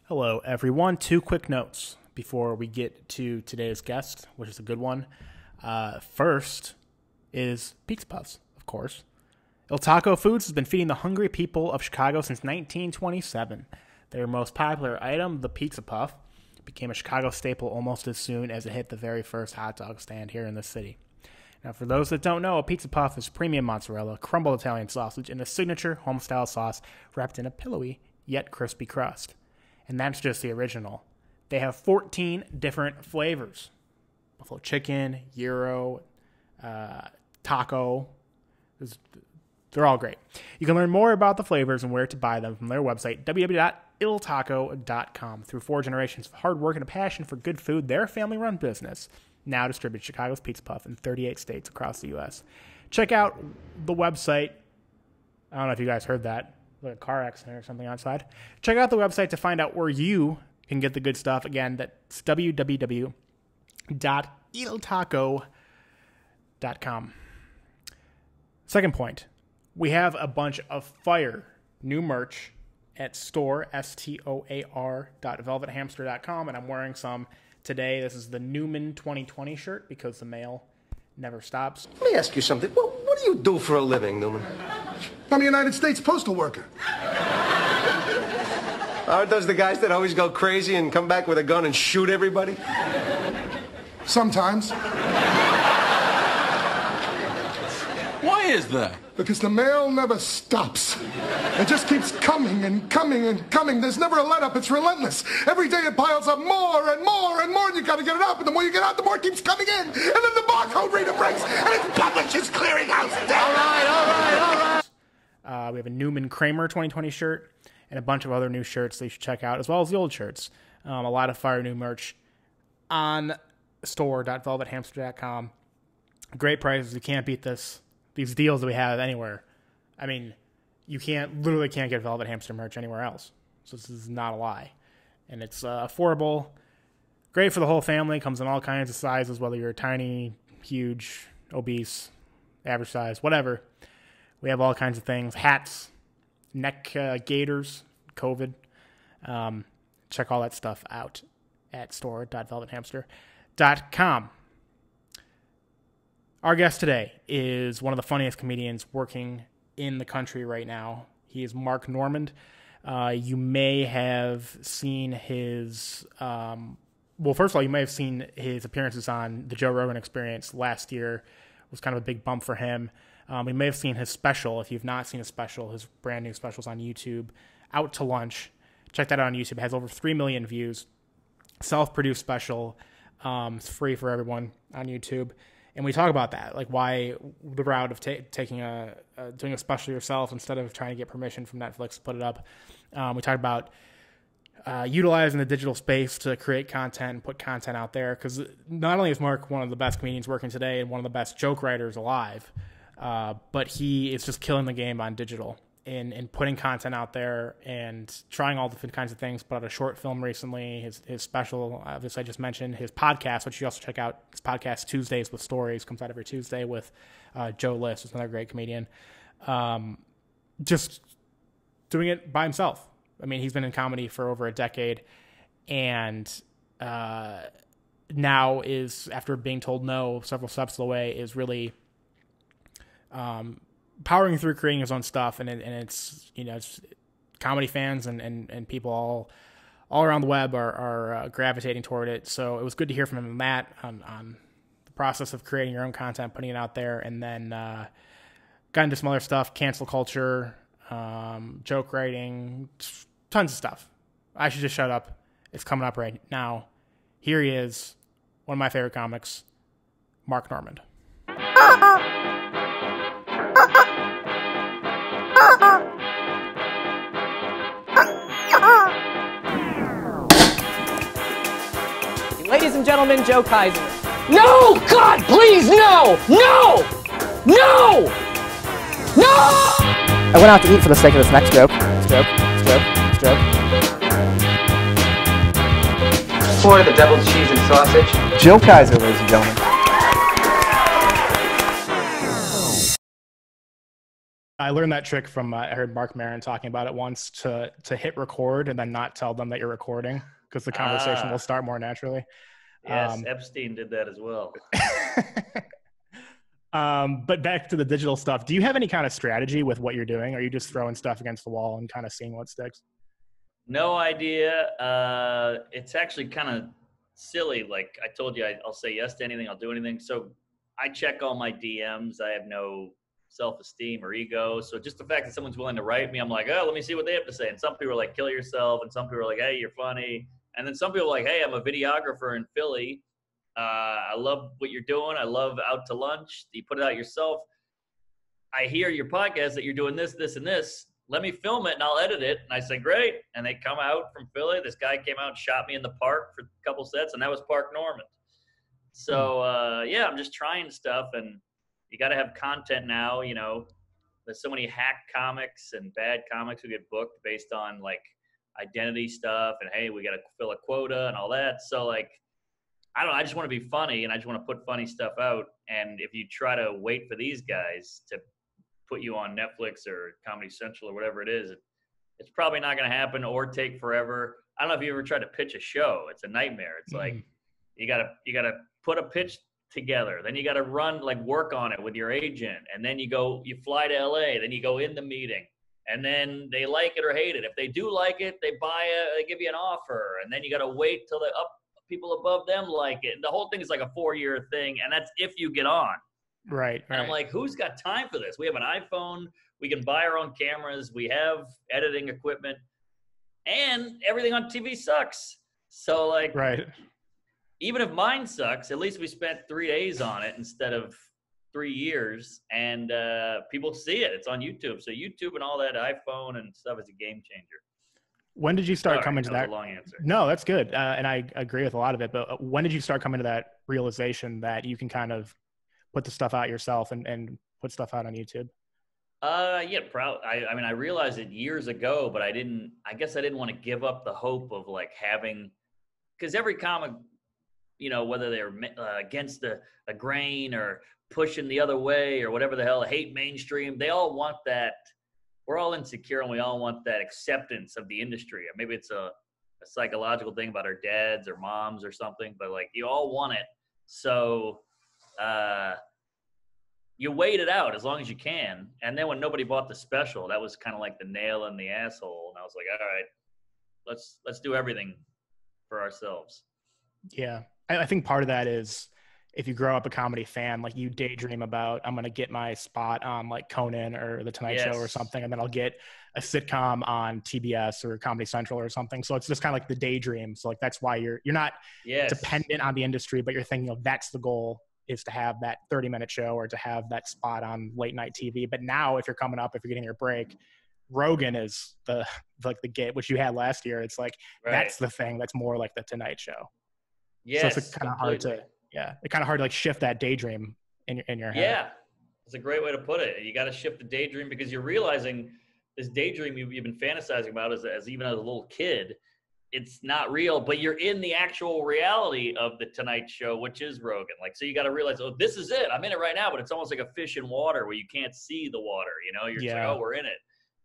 Hello, everyone. Two quick notes before we get to today's guest, which is a good one. First is Pizza Puffs, of course. Il Taco Foods has been feeding the hungry people of Chicago since 1927. Their most popular item, the Pizza Puff, became a Chicago staple almost as soon as it hit the very first hot dog stand here in the city. Now, for those that don't know, a Pizza Puff is premium mozzarella, crumbled Italian sausage, and a signature home-style sauce wrapped in a pillowy yet crispy crust. And that's just the original. They have 14 different flavors. Buffalo chicken, gyro, taco. They're all great. You can learn more about the flavors and where to buy them from their website, www.iltaco.com. Through 4 generations of hard work and a passion for good food, their family-run business now distributes Chicago's Pizza Puff in 38 states across the U.S. Check out the website. I don't know if you guys heard that. Like a car accident or something outside. Check out the website to find out where you can get the good stuff. Again, that's www.iltaco.com. Second point, we have a bunch of fire new merch at store.velvethamster.com, and I'm wearing some today. This is the Newman 2020 shirt because the mail never stops. Let me ask you something. What do you do for a living, Newman? I'm a United States postal worker. Aren't those the guys that always go crazy and come back with a gun and shoot everybody? Sometimes. Why is that? Because the mail never stops. It just keeps coming and coming and coming. There's never a let-up. It's relentless. Every day it piles up more and more and more, and you got to get it out. And the more you get out, the more it keeps coming in. And then the barcode reader breaks, and it publishes clearinghouse. All right. We have a Newman Kramer 2020 shirt and a bunch of other new shirts that you should check out, as well as the old shirts. A lot of fire new merch on store.velvethamster.com. Great prices. You can't beat this. These deals that we have anywhere. I mean, you literally can't get Velvet Hamster merch anywhere else. So this is not a lie. And it's affordable. Great for the whole family. Comes in all kinds of sizes, whether you're tiny, huge, obese, average size, whatever. We have all kinds of things. Hats, neck gaiters, COVID. Check all that stuff out at store.velvethamster.com. Our guest today is one of the funniest comedians working in the country right now. He is Mark Normand. You may have seen his... first of all, you may have seen his appearances on the Joe Rogan Experience last year. It was kind of a big bump for him. You may have seen his special. If you've not seen his special, his brand new special's on YouTube, Out to Lunch. Check that out on YouTube. It has over 3 million views. Self-produced special. It's free for everyone on YouTube. And we talk about that, like why the route of doing a special yourself instead of trying to get permission from Netflix to put it up. We talk about utilizing the digital space to create content and put content out there, because not only is Mark one of the best comedians working today and one of the best joke writers alive, but he is just killing the game on digital and putting content out there and trying all different kinds of things. Put out a short film recently, his special, obviously I just mentioned, his podcast, which you also check out, his podcast Tuesdays with Stories, comes out every Tuesday with Joe List, who's another great comedian. Just doing it by himself. I mean, he's been in comedy for over a decade, and now is, after being told no several steps of the way, is really powering through creating his own stuff, and it's it's comedy fans and people all around the web are gravitating toward it. So it was good to hear from him on that, on the process of creating your own content, putting it out there, and then got into some other stuff, cancel culture, joke writing, tons of stuff. I should just shut up. It's coming up right now. Here he is, one of my favorite comics, Mark Normand. Ladies and gentlemen, Joe Kaiser. No! God, please, no! No! No! No! I went out to eat for the sake of this next joke. Joke. For the deviled cheese and sausage. Joe Kaiser, ladies and gentlemen. I learned that trick from I heard Mark Maron talking about it once to hit record and then not tell them that you're recording because the conversation will start more naturally. Yes, Epstein did that as well. But back to the digital stuff. Do you have any kind of strategy with what you're doing? Or are you just throwing stuff against the wall and kind of seeing what sticks? No idea. It's actually kind of silly. Like I told you, I'll say yes to anything. I'll do anything. So I check all my DMs. I have no self-esteem or ego. So just the fact that someone's willing to write me, I'm like, oh, let me see what they have to say. And some people are like, kill yourself. And some people are like, hey, you're funny. And then some people are like, hey, I'm a videographer in Philly. I love what you're doing. I love Out to Lunch. You put it out yourself. I hear your podcast that you're doing this, this, and this. Let me film it and I'll edit it. And I say, great. And they come out from Philly. This guy came out and shot me in the park for a couple sets, and that was Park Norman. So, yeah, I'm just trying stuff. And you got to have content now. You know, there's so many hack comics and bad comics who get booked based on, like, identity stuff. And, hey, we got to fill a quota and all that. So, like, I don't know. I just want to be funny, and I just want to put funny stuff out. And if you try to wait for these guys to put you on Netflix or Comedy Central or whatever it is, it's probably not going to happen or take forever. I don't know if you ever tried to pitch a show. It's a nightmare. It's like you gotta put a pitch together. Then you got to work on it with your agent. And then you fly to LA, then you go in the meeting, and then they like it or hate it. If they do like it, they give you an offer. And then you got to wait till the people above them like it. And the whole thing is like a 4-year thing. And that's if you get on. Right. And I'm like, who's got time for this? We have an iPhone. We can buy our own cameras. We have editing equipment. And everything on TV sucks. So, like, right. Even if mine sucks, at least we spent 3 days on it instead of 3 years. And people see it. It's on YouTube. So YouTube and all that iPhone and stuff is a game changer. When did you start coming to that? Was a long answer. No, that's good. And I agree with a lot of it. But when did you start coming to that realization that you can kind of put the stuff out yourself and put stuff out on YouTube? Yeah, I realized it years ago, but I guess I didn't want to give up the hope of like having, because every comic, you know, whether they're against the grain or pushing the other way or whatever the hell, hate mainstream, they all want that. We're all insecure and we all want that acceptance of the industry. Or maybe it's a psychological thing about our dads or moms or something, but like you all want it. So, you wait it out as long as you can. And then when nobody bought the special, that was kind of like the nail in the asshole. And I was like, all right, let's do everything for ourselves. Yeah. I think part of that is if you grow up a comedy fan, like you daydream about, I'm going to get my spot on like Conan or The Tonight Show or something. And then I'll get a sitcom on TBS or Comedy Central or something. So it's just kind of like the daydream. So like, that's why you're not dependent on the industry, but you're thinking, oh, that's the goal, is to have that 30-minute show or to have that spot on late night TV. But now if you're coming up, if you're getting your break, Rogan is the gate, which you had last year. It's like, that's the thing that's more like The Tonight Show. Yes. So it's kind of hard to, it's kind of hard to like shift that daydream in your head. Yeah. It's a great way to put it. You got to shift the daydream because you're realizing this daydream you've been fantasizing about as even as a little kid, it's not real, but you're in the actual reality of The Tonight Show, which is Rogan. Like, so you got to realize, oh, this is it. I'm in it right now, but it's almost like a fish in water where you can't see the water, you know, you're just like, oh, we're in it.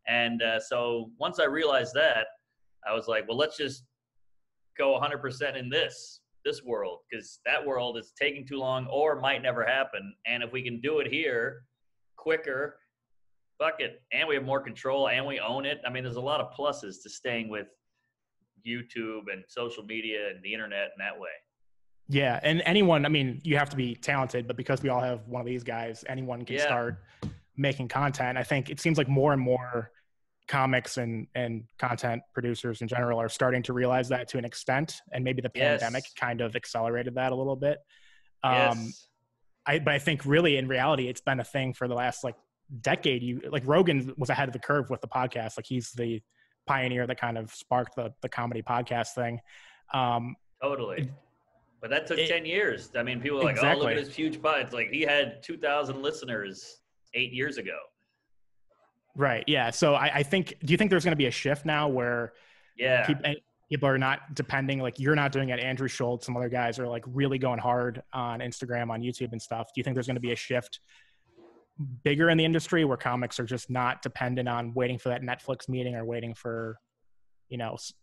And so once I realized that, I was like, well, let's just go 100% in this world, because that world is taking too long or might never happen. And if we can do it here quicker, fuck it. And we have more control and we own it. I mean, there's a lot of pluses to staying with YouTube and social media and the internet in that way. Yeah. And anyone, I mean, you have to be talented, but because we all have one of these guys, anyone can start making content. I think it seems like more and more comics and content producers in general are starting to realize that to an extent. And maybe the pandemic kind of accelerated that a little bit. But I think really in reality, it's been a thing for the last like decade. Like Rogan was ahead of the curve with the podcast. Like he's the pioneer that kind of sparked the comedy podcast thing. Totally. But that took 10 years. I mean, people are like, oh, look at this huge podcast. It's like he had 2,000 listeners 8 years ago. Right. Yeah. So I think, do you think there's going to be a shift now where people are not depending, like you're not doing it, Andrew Schultz, some other guys are like really going hard on Instagram, on YouTube and stuff. Do you think there's going to be a shift bigger in the industry where comics are just not dependent on waiting for that Netflix meeting or waiting for,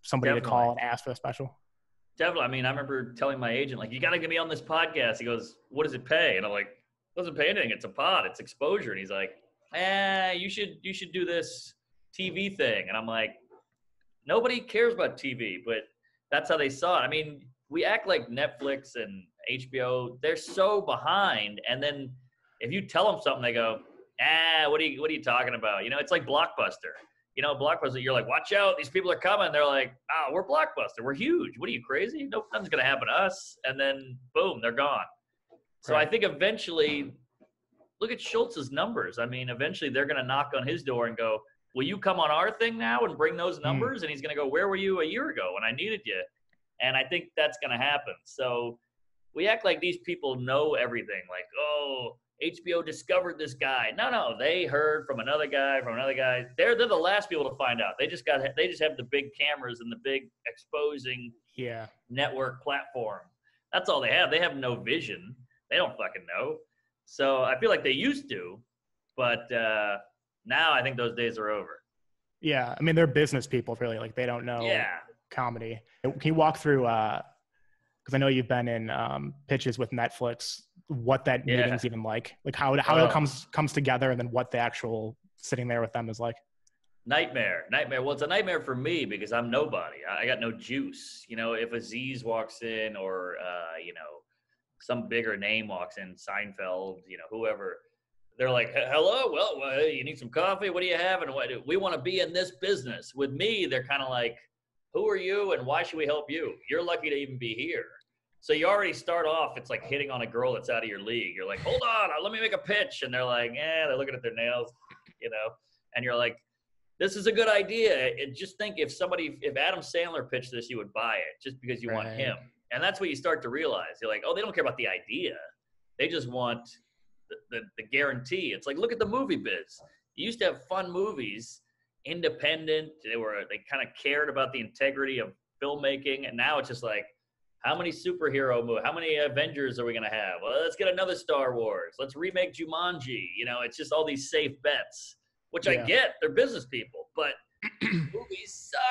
somebody to call and ask for a special? Definitely. I mean, I remember telling my agent, like, you got to get me on this podcast. He goes, what does it pay? And I'm like, it doesn't pay anything. It's a pod. It's exposure. And he's like, you should do this TV thing. And I'm like, nobody cares about TV, but that's how they saw it. I mean, we act like Netflix and HBO, they're so behind. And then if you tell them something, they go, what are you talking about? It's like Blockbuster. Blockbuster, you're like, watch out, these people are coming. They're like, we're Blockbuster. We're huge. What are you, crazy? Nothing's going to happen to us. And then, boom, they're gone. So I think eventually, look at Schultz's numbers. I mean, eventually they're going to knock on his door and go, will you come on our thing now and bring those numbers? And he's going to go, where were you a year ago when I needed you? And I think that's going to happen. So we act like these people know everything. Like, HBO discovered this guy. No, they heard from another guy, They're the last people to find out. They just have the big cameras and the big exposing network platform. That's all they have. They have no vision. They don't fucking know. So I feel like they used to, but now I think those days are over. Yeah, I mean, they're business people, really. Like, they don't know comedy. Can you walk through, because I know you've been in pitches with Netflix, what that meeting's even like how it comes together, and then what the actual sitting there with them is like? Nightmare. Well, it's a nightmare for me because I'm nobody. I got no juice. If Aziz walks in or, some bigger name walks in, Seinfeld, whoever, they're like, hello, well, you need some coffee? What do you have? And we want to be in this business. With me, they're kind of like, who are you and why should we help you? You're lucky to even be here. So you already start off, it's like hitting on a girl that's out of your league. You're like, hold on, let me make a pitch. And they're like, they're looking at their nails, and you're like, this is a good idea. And just think if Adam Sandler pitched this, you would buy it just because you want him. And that's what you start to realize. You're like, they don't care about the idea. They just want the guarantee. It's like, look at the movie biz. You used to have fun movies, independent. They kind of cared about the integrity of filmmaking. And now it's just like, how many superhero movies? How many Avengers are we going to have? Well, let's get another Star Wars. Let's remake Jumanji. It's just all these safe bets, which I get. They're business people, but movies suck.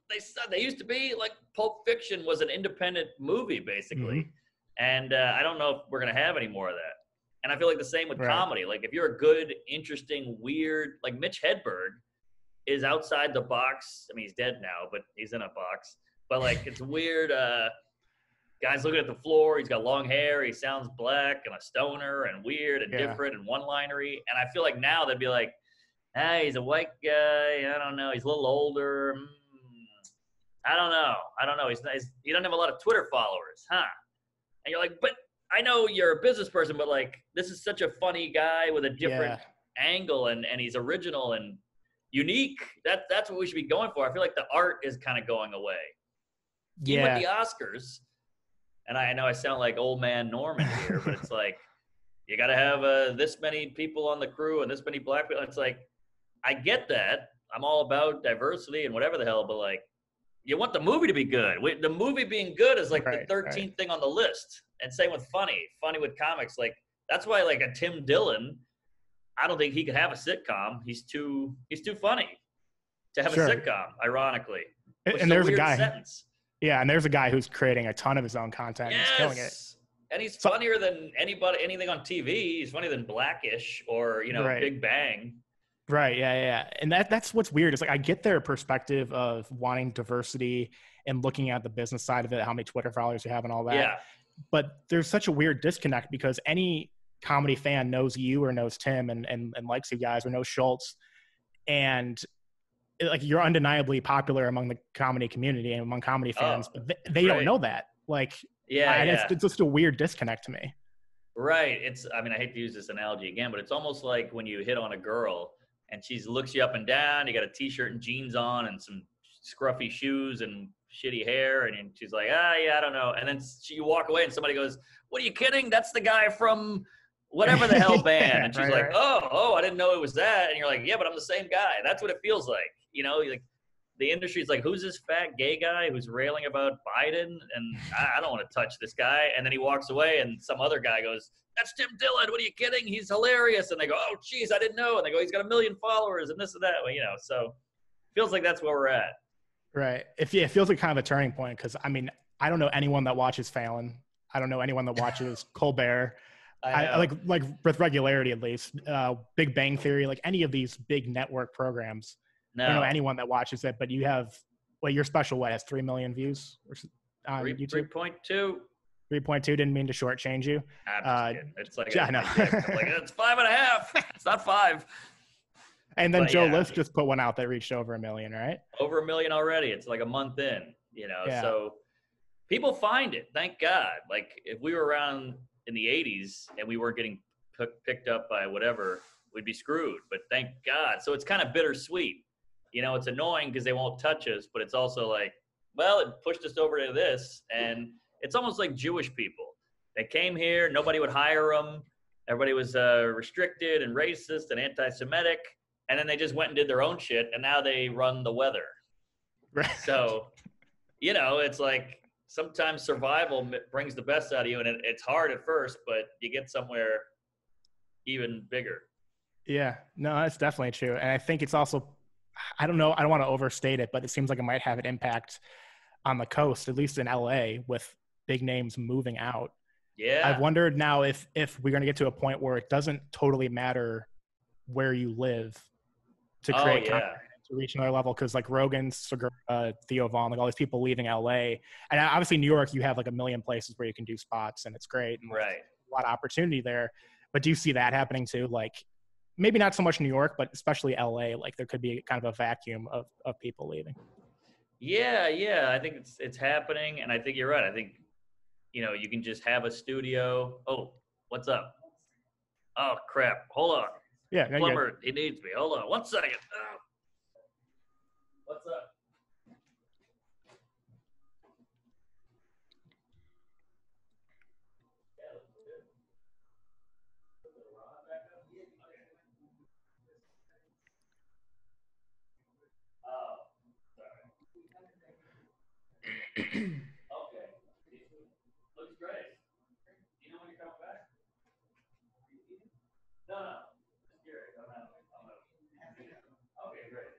They suck. They used to be like Pulp Fiction was an independent movie, basically. And I don't know if we're going to have any more of that. And I feel like the same with comedy. Like, if you're a good, interesting, weird, like Mitch Hedberg is outside the box. I mean, he's dead now, but he's in a box. But, like, it's weird. Guy's looking at the floor. He's got long hair. He sounds black and a stoner and weird and different and one-linery. And I feel like now they'd be like, he's a white guy. I don't know. He's a little older. I don't know. He doesn't have a lot of Twitter followers, huh? And you're like, but I know you're a business person, but, like, this is such a funny guy with a different angle, and he's original and unique. That's what we should be going for. I feel like the art is kind of going away. Even with the Oscars, and I know I sound like old man Norman here, but it's like, you got to have this many people on the crew and this many black people. It's like, I get that. I'm all about diversity and whatever the hell, but, like, you want the movie to be good. The movie being good is like the 13th thing on the list. And same with funny with comics. Like, that's why, like, a Tim Dillon, I don't think he could have a sitcom. He's too funny to have a sitcom, ironically. And there's a guy. Sentence. Yeah, and there's a guy who's creating a ton of his own content. Yes. He's killing it. And he's funnier than anything on TV. He's funnier than Blackish or, Big Bang. Right, yeah. And that's what's weird. It's like, I get their perspective of wanting diversity and looking at the business side of it, how many Twitter followers you have and all that. Yeah. But there's such a weird disconnect because any comedy fan knows you or knows Tim and likes you guys or knows Schultz. And like, you're undeniably popular among the comedy community and among comedy fans, but they don't know that. Like, it's just a weird disconnect to me. Right. I hate to use this analogy again, but it's almost like when you hit on a girl and she looks you up and down, you got a t-shirt and jeans on and some scruffy shoes and shitty hair. And she's like, I don't know. And then you walk away and somebody goes, what are you kidding? That's the guy from whatever the hell band. And she's like, oh, I didn't know it was that. And you're like, yeah, but I'm the same guy. That's what it feels like. Like, the industry's like, who's this fat gay guy who's railing about Biden? And I don't want to touch this guy. And then he walks away, and some other guy goes, "That's Tim Dillon. What are you kidding? He's hilarious." And they go, "Oh, geez, I didn't know." And they go, "He's got 1 million followers and this and that." Well, you know, so feels like that's where we're at. Right. It feels like kind of a turning point because, I mean, I don't know anyone that watches Fallon. I don't know anyone that watches Colbert. I like with regularity, at least. Big Bang Theory, like any of these big network programs. No. I don't know anyone that watches it, but you have, well, your special, what, has 3 million views on YouTube? 3.2. 3.2, didn't mean to shortchange you. I'm just kidding. It's like, I know. Like, it's 5.5. It's not 5. And then But Joe yeah. List just put one out that reached over 1 million, right? Over 1 million already. It's like a month in, you know. Yeah. So people find it, thank God. Like if we were around in the 80s and we weren't getting picked up by whatever, we'd be screwed. But thank God. So it's kind of bittersweet. You know, it's annoying because they won't touch us, but it's also like, well, it pushed us over to this. And it's almost like Jewish people. They came here, nobody would hire them. Everybody was restricted and racist and anti-Semitic. And then they just went and did their own shit, and now they run the weather. Right. So, you know, it's like sometimes survival brings the best out of you, and it's hard at first, but you get somewhere even bigger. Yeah, no, that's definitely true. And I think it's also, I don't know, I don't want to overstate it, but it seems like it might have an impact on the coast, at least in LA, with big names moving out. Yeah. I've wondered now if we're going to get to a point where it doesn't totally matter where you live to create content, to reach another level. Because like Rogan, Segura, Theo Vaughn, like all these people leaving LA. And obviously New York, you have like 1 million places where you can do spots and it's great. And Right. a lot of opportunity there. But do you see that happening too? Like maybe not so much New York, but especially LA, like there could be kind of a vacuum of people leaving. Yeah. I think it's happening, and I think you're right. I think, you know, you can just have a studio. Oh, what's up? Oh, crap. Hold on. Yeah. no, Plumber, he needs me. Hold on 1 second. Oh. What's up? Okay. Looks great. Do you know when you're coming back? No. Just curious. I'm out. Okay, great.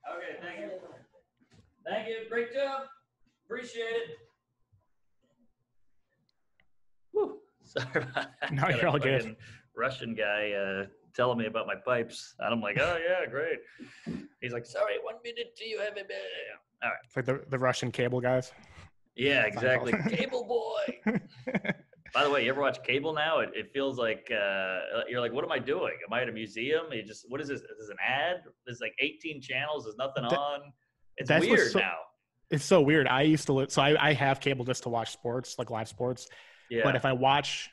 Okay, thank you. Thank you. Great job. Appreciate it. Whew. Sorry about that. No, Got you're a all good. fucking Russian guy telling me about my pipes. And I'm like, oh, yeah, great. He's like, sorry, 1 minute till you have it. All right. It's like the Russian cable guys. Yeah, exactly. Cable boy. By the way, you ever watch cable now? It feels like you're like, what am I doing? Am I at a museum? What is this? Is this an ad? There's like 18 channels. There's nothing on. It's weird now. It's so weird. I used to so I have cable just to watch sports, like live sports. Yeah. But if I watch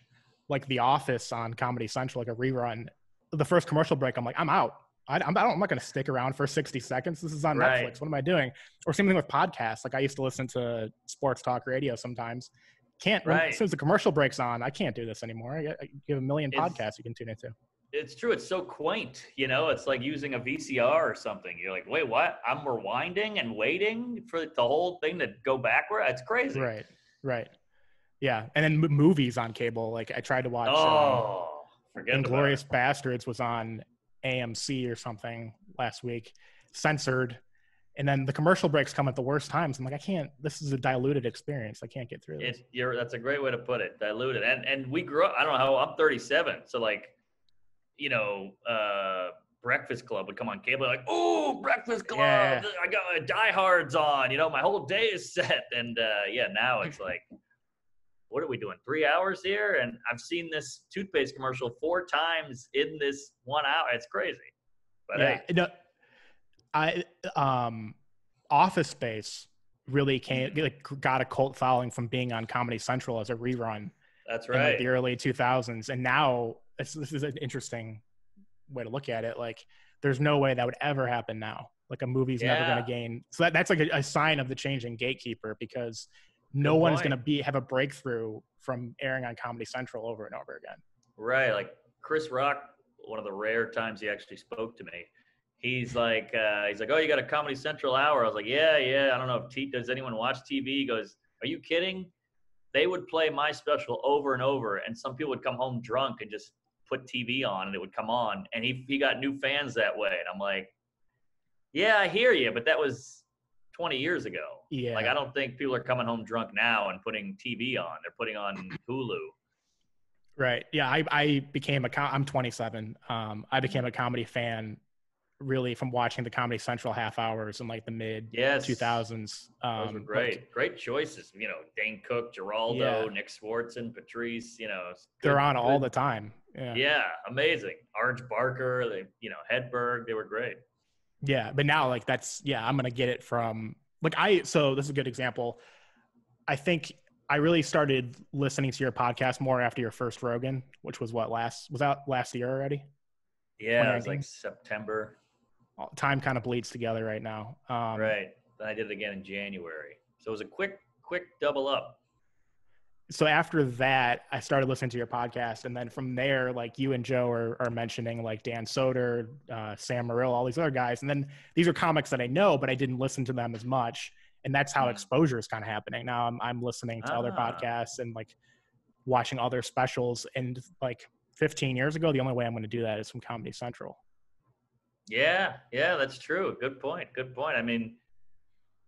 like The Office on Comedy Central, like a rerun, the first commercial break, I'm like, I'm out. I'm not going to stick around for 60 seconds. This is on Right. Netflix. What am I doing? Or same thing with podcasts. Like I used to listen to sports talk radio sometimes. Right. As soon as the commercial breaks on, I can't do this anymore. You have 1 million podcasts you can tune into. It's true. It's so quaint. You know, it's like using a VCR or something. You're like, wait, what? I'm rewinding and waiting for the whole thing to go backward. It's crazy. Right. Yeah. And then movies on cable. Like I tried to watch forget about Inglourious it. Bastards was on AMC or something last week, censored. And then the commercial breaks come at the worst times. I'm like, I can't, this is a diluted experience. I can't get through this. That's a great way to put it. Diluted. And we grew up, I don't know how, I'm 37. So like, you know, Breakfast Club would come on cable. Like, oh, Breakfast Club. Yeah. I got my Die Hard's on, you know, my whole day is set. And now it's like, what are we doing? 3 hours here? And I've seen this toothpaste commercial 4 times in this 1 hour. It's crazy. But yeah. hey. No, Office Space really got a cult following from being on Comedy Central as a rerun. That's in right. like the early 2000s. And now this is an interesting way to look at it. Like there's no way that would ever happen now. Like a movie's never going to gain. So that's like a sign of the changing gatekeeper, because no one's going to have a breakthrough from airing on Comedy Central over and over again. Right. Like Chris Rock, one of the rare times he actually spoke to me, he's like, oh, you got a Comedy Central hour? I was like, yeah. I don't know if does anyone watch TV? He goes, are you kidding? They would play my special over and over, and some people would come home drunk and just put TV on, and it would come on, and he got new fans that way. And I'm like, yeah, I hear you, but that was 20 years ago. Yeah. Like, I don't think people are coming home drunk now and putting TV on. They're putting on Hulu. Right. Yeah. I became I'm 27. I became a comedy fan really from watching the Comedy Central half hours in like the mid 2000s. Those were great. Great choices. You know, Dane Cook, Geraldo, Nick Swartzen, Patrice, you know. They're on all the time. Yeah. Amazing. Arj Barker, Hedberg, they were great. Yeah. But now like I'm going to get it from like, so this is a good example. I think I really started listening to your podcast more after your first Rogan, which was was that last year already? Yeah, it was like September. Time kind of bleeds together right now. Right. Then I did it again in January. So it was a quick double up. So after that, I started listening to your podcast. And then from there, like you and Joe are mentioning like Dan Soder, Sam Morril, all these other guys. And then these are comics that I know, but I didn't listen to them as much. And that's how exposure is kind of happening. Now I'm listening to other podcasts and like watching other specials. And like 15 years ago, the only way I'm going to do that is from Comedy Central. Yeah, that's true. Good point. I mean,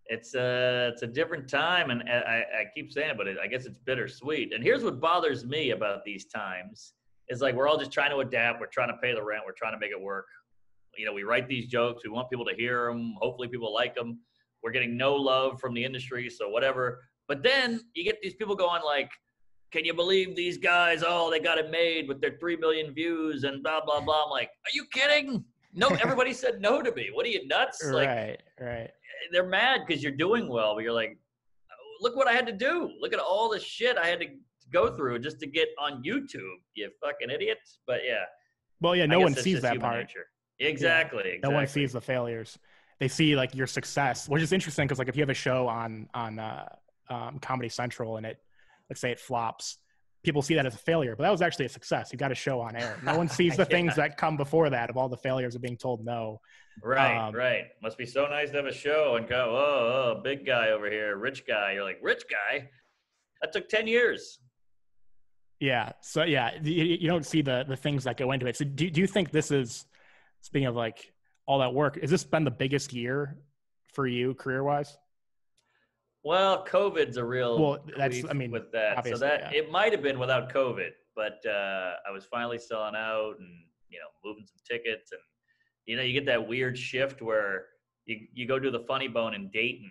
it's a different time, and I keep saying it, but I guess it's bittersweet. And here's what bothers me about these times is like we're all just trying to adapt. We're trying to pay the rent. We're trying to make it work. You know, we write these jokes. We want people to hear them. Hopefully people like them. We're getting no love from the industry, so whatever. But then you get these people going like, can you believe these guys? Oh, they got it made with their 3 million views and blah, blah, blah. I'm like, are you kidding? No, everybody said no to me. What are you, nuts? Right. They're mad because you're doing well, but you're like, look what I had to do. Look at all the shit I had to go through just to get on YouTube, you fucking idiots. But yeah. Well, yeah, no one sees that part. Nature. Exactly. No one sees the failures. They see like your success, which is interesting because like if you have a show on Comedy Central and let's say it flops, people see that as a failure, but that was actually a success. You got a show on air. No one sees the things that come before that of all the failures of being told no. Right. Must be so nice to have a show and go, oh, big guy over here, rich guy. You're like, rich guy? That took 10 years. Yeah. So yeah, you don't see the things that go into it. So do you think this is, speaking of like all that work, has this been the biggest year for you career-wise? Well, COVID's a real with that. So that it might have been without COVID, but I was finally selling out and, moving some tickets. And, you get that weird shift where you go do the Funny Bone in Dayton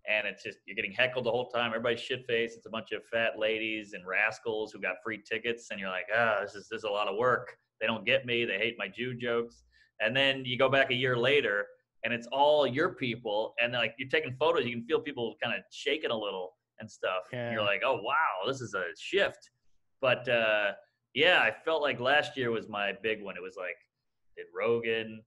and it's just, you're getting heckled the whole time. Everybody's shit-faced. It's a bunch of fat ladies and rascals who got free tickets. And you're like, this is a lot of work. They don't get me. They hate my Jew jokes. And then you go back a year later and it's all your people, and like you're taking photos, you can feel people kind of shaking a little and stuff. Yeah. And you're like, oh wow, this is a shift. But I felt like last year was my big one. It was like, did Rogan,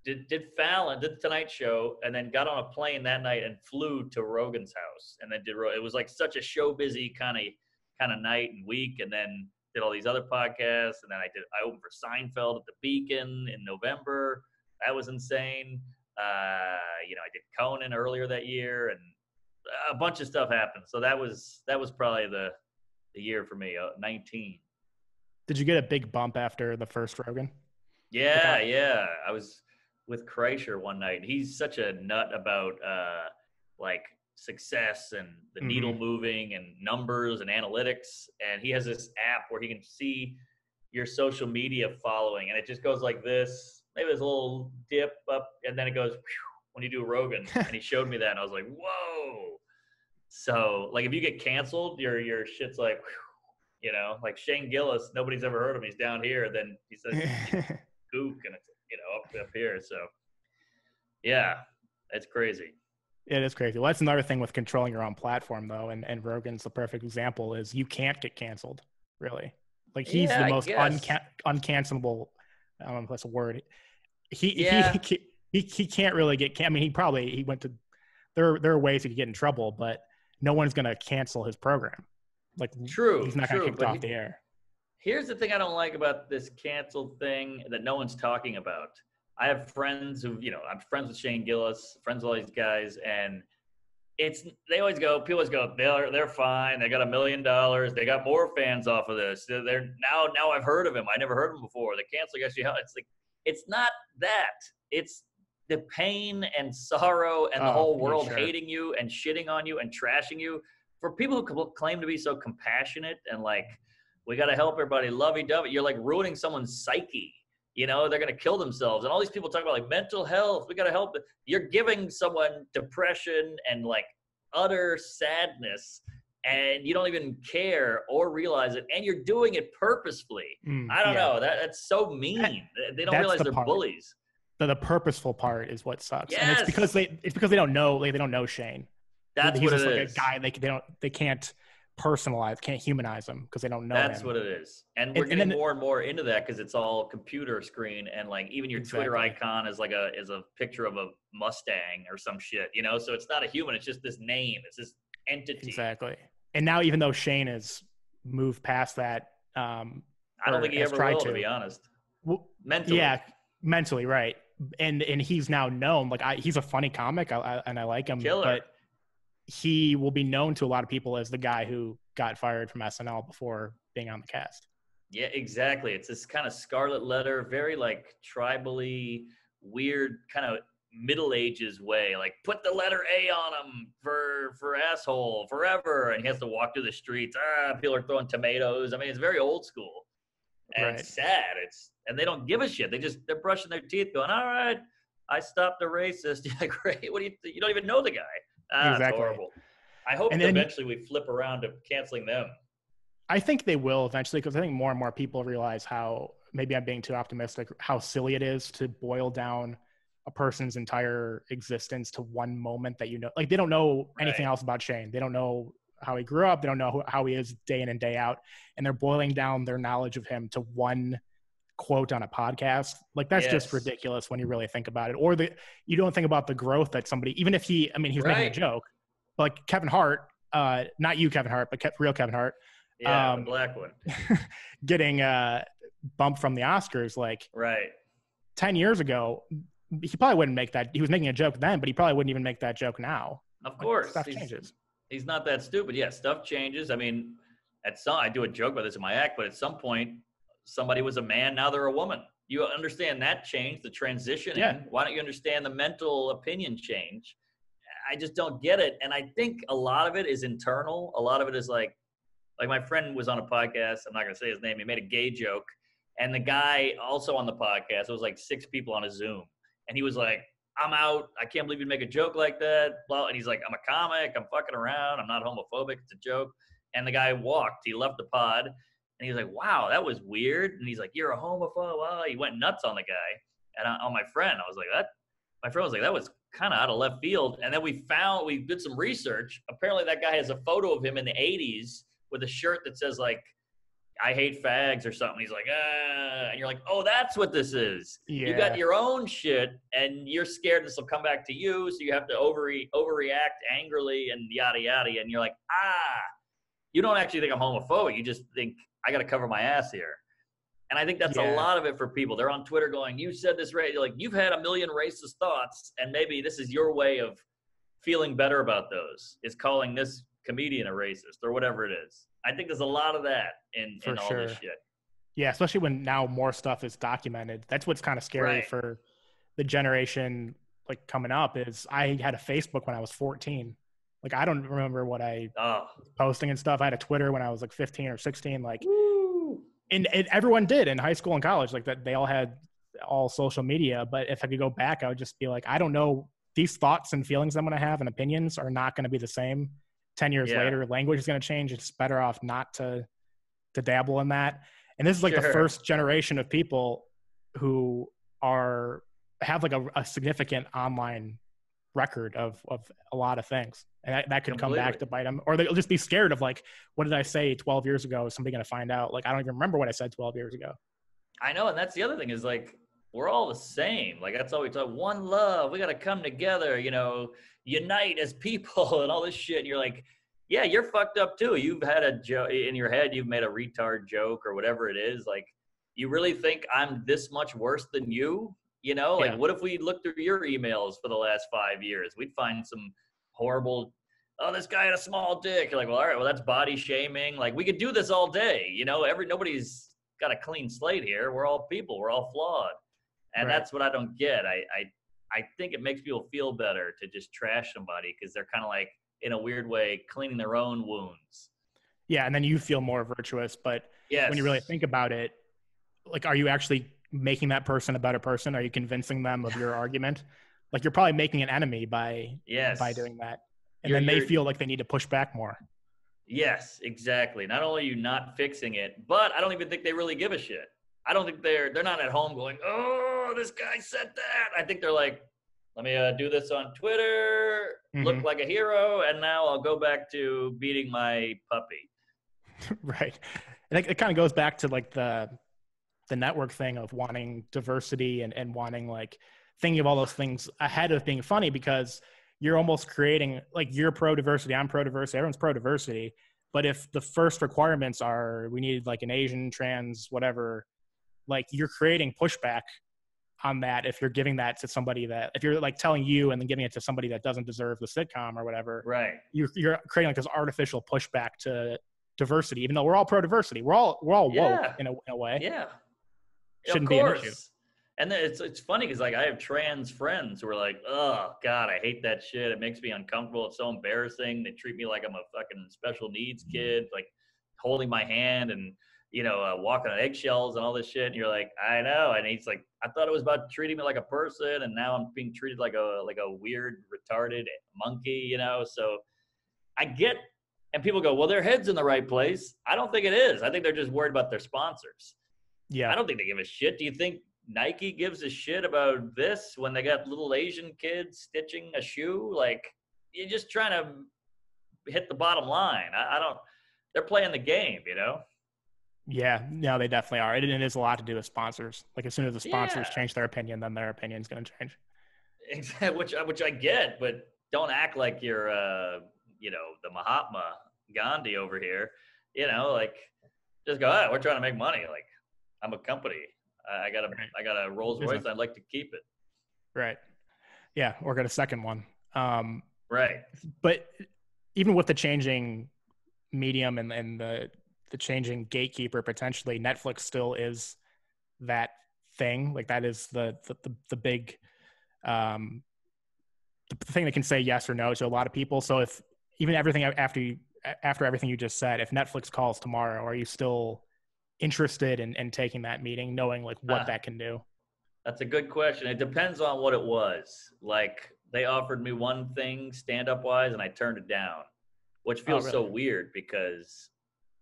did Fallon, did the Tonight Show, and then got on a plane that night and flew to Rogan's house, and then it was like such a show busy kind of night and week, and then did all these other podcasts, and then I opened for Seinfeld at the Beacon in November. That was insane. I did Conan earlier that year, and a bunch of stuff happened. So that was probably the year for me. 19. Did you get a big bump after the first Rogan? Yeah. I was with Kreischer one night. He's such a nut about like success and the needle moving and numbers and analytics. And he has this app where he can see your social media following, and it just goes like this. Maybe there's a little dip up, and then it goes when you do Rogan. And he showed me that, and I was like, whoa. So, like, if you get canceled, your shit's like, like Shane Gillis, nobody's ever heard of him. He's down here. Then he says, gook, and it's, up here. So, yeah, it's crazy. It is crazy. Well, that's another thing with controlling your own platform, though. And Rogan's the perfect example is you can't get canceled, really. Like, he's the most uncancelable. I don't know if that's a word. He can't really get. I mean, he went to. There are ways he could get in trouble, but no one's going to cancel his program. Like, true, he's not going to kick off the air. Here's the thing I don't like about this canceled thing that no one's talking about. I have friends who, I'm friends with Shane Gillis, friends with all these guys, and they always go, people always go, they're fine. They got $1 million. They got more fans off of this. They're now I've heard of him. I never heard of him before. The canceling actually, it's like, it's not that. It's the pain and sorrow and the whole world hating you and shitting on you and trashing you. For people who claim to be so compassionate and like, we got to help everybody, lovey-dovey, you're like ruining someone's psyche. They're going to kill themselves. And all these people talk about like mental health. We got to help. You're giving someone depression and like utter sadness, and you don't even care or realize it. And you're doing it purposefully. I don't know. That's so mean. They don't realize they're bullies. The purposeful part is what sucks. Yes. And it's because they don't know, like, they don't know Shane. That's He's what just it like is. a guy they can't personalize, can't humanize him because they don't know That's him. what it is. And we're getting more and more into that because it's all computer screen, and like even your Twitter icon is a picture of a Mustang or some shit, so it's not a human, it's just this name, it's this entity. Exactly. And now, even though Shane has moved past that, I don't think he ever will, to be honest. Well, mentally. Yeah, mentally, right. And he's now known, like, he's a funny comic, and I like him. Killer. But he will be known to a lot of people as the guy who got fired from SNL before being on the cast. Yeah, exactly. It's this kind of scarlet letter, very like tribally, weird kind of Middle Ages way. Like, put the letter A on him for asshole forever, and he has to walk through the streets. People are throwing tomatoes. I mean, it's very old school, and It's sad. And they don't give a shit. They're brushing their teeth, going, "All right, I stopped a racist." Yeah, great. What do you don't even know the guy. Exactly. It's horrible. I hope eventually we flip around to canceling them. I think they will eventually, because I think more and more people realize how, maybe I'm being too optimistic, how silly it is to boil down a person's entire existence to one moment that like, they don't know anything else about Shane. They don't know how he grew up. They don't know how he is day in and day out. And they're boiling down their knowledge of him to one quote on a podcast. Like, that's just ridiculous when you really think about it. Or you don't think about the growth that somebody, even if he was making a joke, like Kevin Hart, not you, Kevin Hart, but real Kevin Hart. Yeah, the black one. Getting bumped from the Oscars, like 10 years ago, he probably wouldn't make that. He was making a joke then, but he probably wouldn't even make that joke now. Of course. Stuff changes. He's not that stupid. Yeah, stuff changes. I mean, I do a joke about this in my act, but at some point, somebody was a man, now they're a woman. You understand that change, the transition. Yeah. Why don't you understand the mental opinion change? I just don't get it. And I think a lot of it is internal. A lot of it is like my friend was on a podcast. I'm not going to say his name. He made a gay joke. And the guy also on the podcast, it was like 6 people on a Zoom. And he was like, "I'm out. I can't believe you'd make a joke like that." Blah. And he's like, "I'm a comic. I'm fucking around. I'm not homophobic. It's a joke." And the guy walked. He left the pod. And he was like, "Wow, that was weird." And he's like, "You're a homophobe." Wow. He went nuts on the guy. And on my friend, I was like, my friend was like, that was kind of out of left field. And then we did some research. Apparently that guy has a photo of him in the 80s with a shirt that says like, "I hate fags" or something. He's like, and you're like, oh, that's what this is. Yeah. You got your own shit and you're scared this will come back to you. So you have to overreact angrily and yada, yada. And you're like, you don't actually think I'm homophobic. You just think I got to cover my ass here. And I think that's a lot of it for people. They're on Twitter going, "You said this right." You're like, you've had a million racist thoughts, and maybe this is your way of feeling better about those, is calling this comedian a racist or whatever it is. I think there's a lot of that in all this shit. Yeah, especially when now more stuff is documented. That's what's kind of scary for the generation like coming up. Is I had a Facebook when I was 14. Like, I don't remember what I was posting and stuff. I had a Twitter when I was like 15 or 16. Like, and everyone did in high school and college. Like, that they all had social media. But if I could go back, I would just be like, I don't know. These thoughts and feelings I'm going to have and opinions are not going to be the same 10 years later. Language is going to change. It's better off not to dabble in that. And this is like the first generation of people who have like a significant online record of a lot of things. And that could come back to bite them. Or they'll just be scared of like, what did I say 12 years ago? Is somebody going to find out? Like, I don't even remember what I said 12 years ago. I know. And that's the other thing is like, we're all the same. Like, that's all we talk. One love. We got to come together, unite as people and all this shit. And you're like, yeah, you're fucked up too. You've had a joke in your head. You've made a retard joke or whatever it is. Like, you really think I'm this much worse than you? You know, like Yeah. what if we looked through your emails for the last 5 years? We'd find some horrible, oh, this guy had a small dick. You're like, well, all right, well, that's body shaming. Like, we could do this all day. You know, nobody's got a clean slate here. We're all people. We're all flawed. And Right. that's what I don't get. I think it makes people feel better to just trash somebody because they're kind of like, in a weird way, cleaning their own wounds. Yeah, and then you feel more virtuous. But Yes. when you really think about it, like, are you actually making that person a better person? Are you convincing them of your argument? Like, you're probably making an enemy by doing that. And then they feel like they need to push back more. Yes, exactly. Not only are you not fixing it, but I don't even think they really give a shit. I don't think they're not at home going, oh, this guy said that. I think they're like, let me do this on Twitter, look like a hero, and now I'll go back to beating my puppy. Right. And it kind of goes back to like the network thing of wanting diversity and wanting, like, thinking of all those things ahead of being funny, because you're almost creating, like, you're pro-diversity, I'm pro-diversity, everyone's pro-diversity. But if the first requirements are we need like an Asian, trans, whatever, like, you're creating pushback on that if you're giving that to somebody that, if you're like telling you and then giving it to somebody that doesn't deserve the sitcom or whatever, right? You're creating like this artificial pushback to diversity, even though we're all pro-diversity. We're all woke in a way. Yeah. Shouldn't be an issue. And then it's funny because, like, I have trans friends who are like, oh, God, I hate that shit. It makes me uncomfortable. It's so embarrassing. They treat me like I'm a fucking special needs kid, like holding my hand and, you know, walking on eggshells and all this shit. And you're like, I know. And he's like, I thought it was about treating me like a person, and now I'm being treated like a weird, retarded monkey, you know? So I get, and people go, well, their head's in the right place. I don't think it is. I think they're just worried about their sponsors. Yeah. I don't think they give a shit. Do you think Nike gives a shit about this when they got little Asian kids stitching a shoe? Like, you're just trying to hit the bottom line. I don't, they're playing the game, you know? Yeah, no, they definitely are. It is a lot to do with sponsors. Like, as soon as the sponsors change their opinion, then their opinion's going to change. Exactly, which I get, but don't act like you're, you know, the Mahatma Gandhi over here. You know, like, just go, we're trying to make money. Like, I'm a company. I got a Rolls Royce. I'd like to keep it. Right. Yeah, or get a second one. Right. But even with the changing medium and the changing gatekeeper, potentially, Netflix still is that thing. Like, that is the big the thing that can say yes or no to a lot of people. So if even everything after everything you just said, if Netflix calls tomorrow, are you still interested in taking that meeting, knowing like what that can do? That's a good question. It depends on what it was. Like, they offered me one thing stand-up wise and I turned it down, which feels so weird because,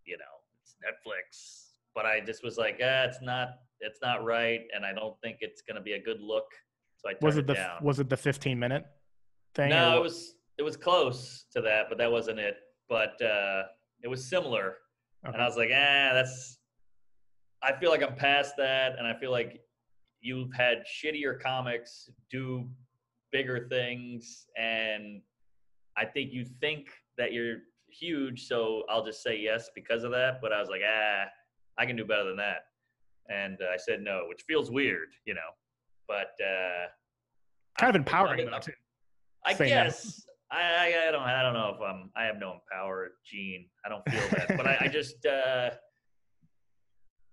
you know, it's Netflix, but I just was like, it's not right. And I don't think it's going to be a good look. So I turned it down. Was it the 15-minute thing? No, it was close to that, but that wasn't it. But it was similar. Okay. And I was like, I feel like I'm past that. And I feel like you've had shittier comics do bigger things. And I think you think that you're huge. So I'll just say yes because of that. But I was like, I can do better than that. And I said no, which feels weird, you know. But kind of empowering, though, too. I guess. No. I don't know if I have no empower gene. I don't feel that. But I just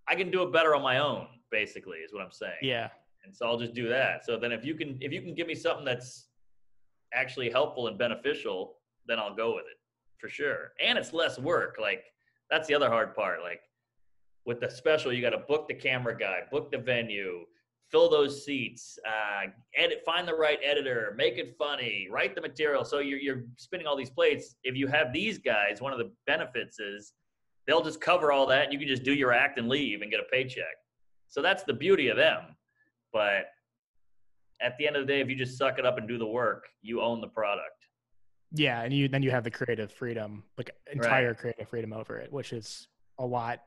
I can do it better on my own, basically, is what I'm saying. Yeah. And so I'll just do that. So then if you can give me something that's actually helpful and beneficial, then I'll go with it for sure. And it's less work. Like, that's the other hard part. Like, with the special, you got to book the camera guy, book the venue, fill those seats, find the right editor, make it funny, write the material. So you're spinning all these plates. If you have these guys, one of the benefits is they'll just cover all that, and you can just do your act and leave and get a paycheck. So that's the beauty of them. But at the end of the day, if you just suck it up and do the work, you own the product. Yeah, and then you have the creative freedom, like entire creative freedom over it, which is a lot.